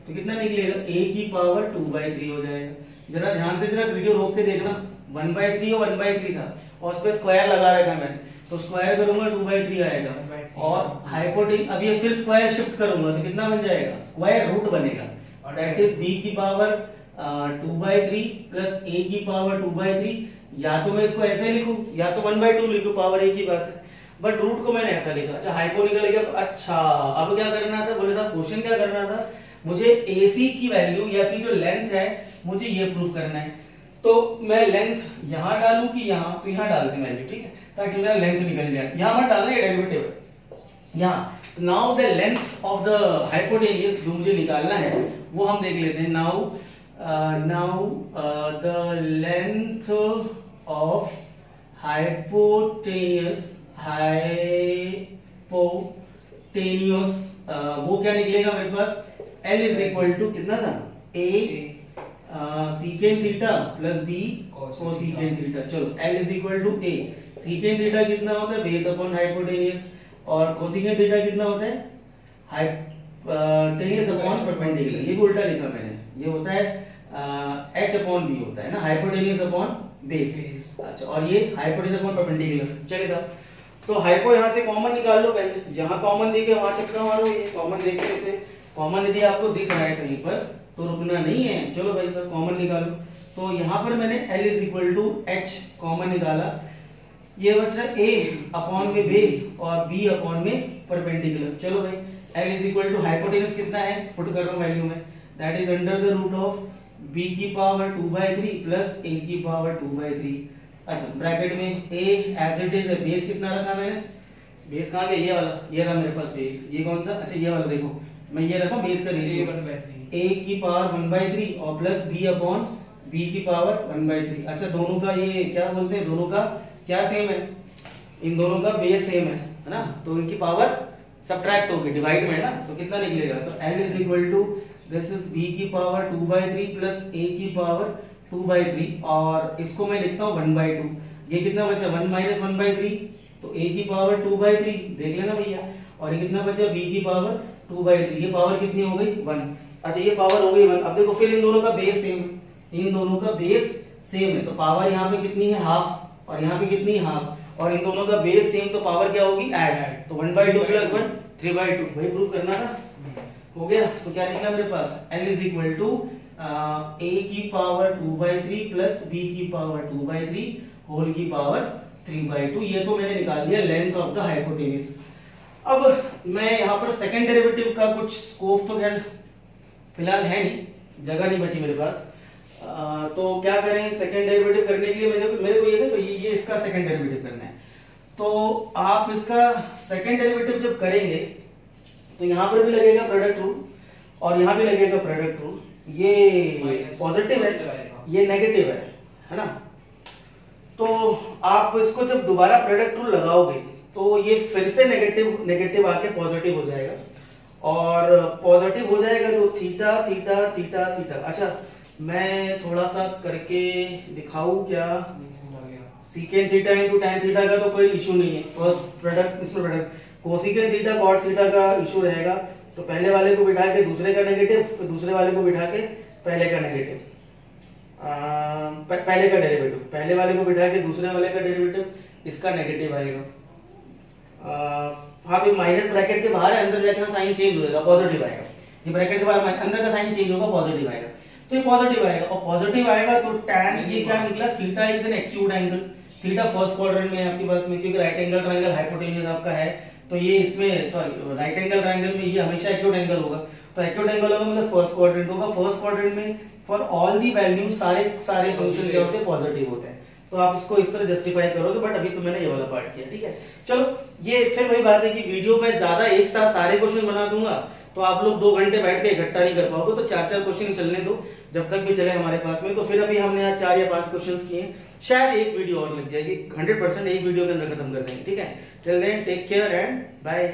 तो कितना निकलेगा, a की पावर 2/3 हो जाएगा। जरा ध्यान से जरा वीडियो रोक के देखना, 1/3 और 1/3 था और उस पे स्क्वायर लगा रखा है मैंने, तो स्क्वायर करूंगा 2/3 आएगा, और हाइपोटेन्यूज अब ये फिर स्क्वायर शिफ्ट करूंगा तो कितना बन जाएगा, स्क्वायर रूट बनेगा, और दैट इज b की पावर 2/3 प्लस a की पावर 2/3। या तो मैं इसको ऐसे लिखूं या तो 1/2 लिखूं, पावर एक ही बात है, बट रूट को मैंने ऐसा लिखा। अच्छा हाइपो निकल गया, अच्छा अब क्या करना था, बोले साहब क्वेश्चन क्या करना था, मुझे AC की वैल्यू या फिर जो लेंथ है मुझे ये प्रूव करना है। तो मैं लेंथ यहां डालूं कि यहां, तो यहां डाल दें वैल्यू, ठीक है, ताकि मेरा लेंथ निकल जाए। यहां मत डालना, ये डेरिवेटिव यहां। Now the length of the hypotenuse जो मुझे निकालना है वो हम देख लेते हैं। Now the length of hypotenuse वो क्या निकलेगा मेरे पास, L इज इक्वल टू कितना था, a secant theta plus b cosecant theta. चलो L is equal to a, secant theta कितना होता है, बेस अपॉन हाइपोटेन्यूज, और कोसीकेंट थीटा कितना होता है, हाइपोटेन्यूज अपॉन परपेंडिकुलर। ये उल्टा लिखा मैंने, ये होता है h अपॉन b होता है ना, हाइपोटेन्यूज अपॉन बेस। अच्छा और ये हाइपोटेन्यूज अपॉन परपेंडिकुलर चलेगा। तो हाइपो यहां से कॉमन निकाल लो पहले, जहां कॉमन देखे वहां चक्का मारो, ये कॉमन देखने से, कॉमन यदि आपको दिख रहा है कहीं पर तो रुकना नहीं है। चलो भाई साहब कॉमन निकालो, तो यहाँ पर मैंने L is equal to H common निकाला, ये बचा A अपॉन में बेस और B अपॉन में परपेंडिकुलर। चलो भाई L is equal to hypotenuse कितना है, पुट कर रहा हूँ वैल्यू में, that is under the root of B की पावर 2/3 प्लस A की पावर 2/3। अच्छा ब्रैकेट में A एज इट इज है, बेस कितना रखा मैंने, बेस कहाँ गया, ये वाला, ये रहा मेरे पास बेस, ये कौन सा, अच्छा ये वाला देखो मैं ये रखा बेस का रेशियो a की पावर 1/3 और प्लस b अपॉन b की पावर 1/3। अच्छा दोनों का ये क्या बोलते हैं, दोनों का क्या सेम है, इन दोनों का बेस सेम है ना, तो इनकी पावर सब्ट्रैक्ट होगी, डिवाइड में है ना, तो कितना निकलेगा, तो l is equal to this is b की पावर 2/3 प्लस a की पावर 2/3 और इसको मैं लिखता हूँ 1/2। ये कितना बचा 1 माइनस 1/3, तो a की पावर 2/3 देख लेना भैया, और ये कितना बचा b की पावर 2/3, ये पावर कितनी हो गई 1। अच्छा ये पावर हो गई 1। अब देखो फिर इन दोनों का बेस सेम है, इन दोनों का बेस सेम है, तो पावर यहाँ पे कितनी है हाफ और यहाँ पे कितनी है हाफ, और इन दोनों का बेस सेम तो पावर क्या होगी ऐड, तो 1/2 प्लस 1 3/2। वही प्रूफ करना था, हो गया। तो क्या निकला मेरे पास l is equal to a की पावर 2/3 प्लस b की पावर 2/3 होल की पावर 3/2। ये तो मैंने निकाल दिया लेंथ ऑफ द हाइपोटेन्यूज। अब मैं यहाँ पर सेकंड डेरिवेटिव का कुछ स्कोप तो खैर फिलहाल है नहीं, जगह नहीं बची मेरे पास, तो क्या करें सेकंड डेरिवेटिव करने के लिए मेरे को ये ना, तो ये इसका सेकंड डेरिवेटिव करना है। तो आप इसका सेकंड डेरिवेटिव जब करेंगे तो यहाँ पर भी लगेगा प्रोडक्ट रूल और यहाँ भी लगेगा प्रोडक्ट रूल। ये पॉजिटिव है, ये नेगेटिव है ना, तो आप इसको जब दोबारा प्रोडक्ट रूल लगाओगे तो ये फिर से नेगेटिव आके पॉजिटिव हो जाएगा, और पॉजिटिव हो जाएगा तो थीटा थीटा थीटा थीटा। अच्छा मैं थोड़ा सा करके दिखाऊं क्या, secant theta into tan theta का तो कोई इशू नहीं है, फर्स्ट प्रोडक्ट इसमें product cosecant theta cot theta का इशू रहेगा, तो पहले वाले को बिठा के दूसरे का नेगेटिव, फिर दूसरे वाले को बिठा के पहले का नेगेटिव, पहले का डेरिवेटिव, पहले वाले को बिठा के दूसरे वाले का डेरिवेटिव, इसका नेगेटिव आएगा। हाँ फिर माइनस ब्रैकेट के बाहर है, अंदर जाके साइन चेंज हो जाएगा, पॉजिटिव आएगा। ये ब्रैकेट के बाहर अंदर का साइन चेंज होगा, पॉजिटिव आएगा, तो ये पॉजिटिव आएगा, और पॉजिटिव आएगा तो टैन ये क्या निकला, theta is an acute angle. Theta first quadrant में आपके पास में, क्योंकि राइट एंगल ट्रायंगल हाइपोटेन्यूज आपका है, तो ये इसमें सॉरी राइट एंगल ट्रायंगल में ये हमेशा एक्यूट एंगल होगा, तो एक्यूट एंगल होगा मतलब फर्स्ट क्वाड्रेंट होगा। फर्स्ट क्वाड्रेंट में फॉर ऑल दी वैल्यूज सारे फंक्शन क्या होते हैं पॉजिटिव होते हैं, तो आप इसको इस तरह जस्टिफाई करोगे, बट अभी तो मैंने ये वाला पार्ट किया, ठीक है। चलो ये फिर वही बात है कि वीडियो में ज्यादा एक साथ सारे क्वेश्चन बना दूंगा तो आप लोग 2 घंटे बैठ के इकट्ठा नहीं कर पाओगे, तो 4-4 क्वेश्चन चलने दो जब तक भी चले हमारे पास में। तो फिर अभी हमने आज 4 या 5 क्वेश्चन किए, शायद एक वीडियो और लग जाएगी, 100% एक वीडियो के अंदर खत्म कर देंगे, ठीक है। Till then take care and bye.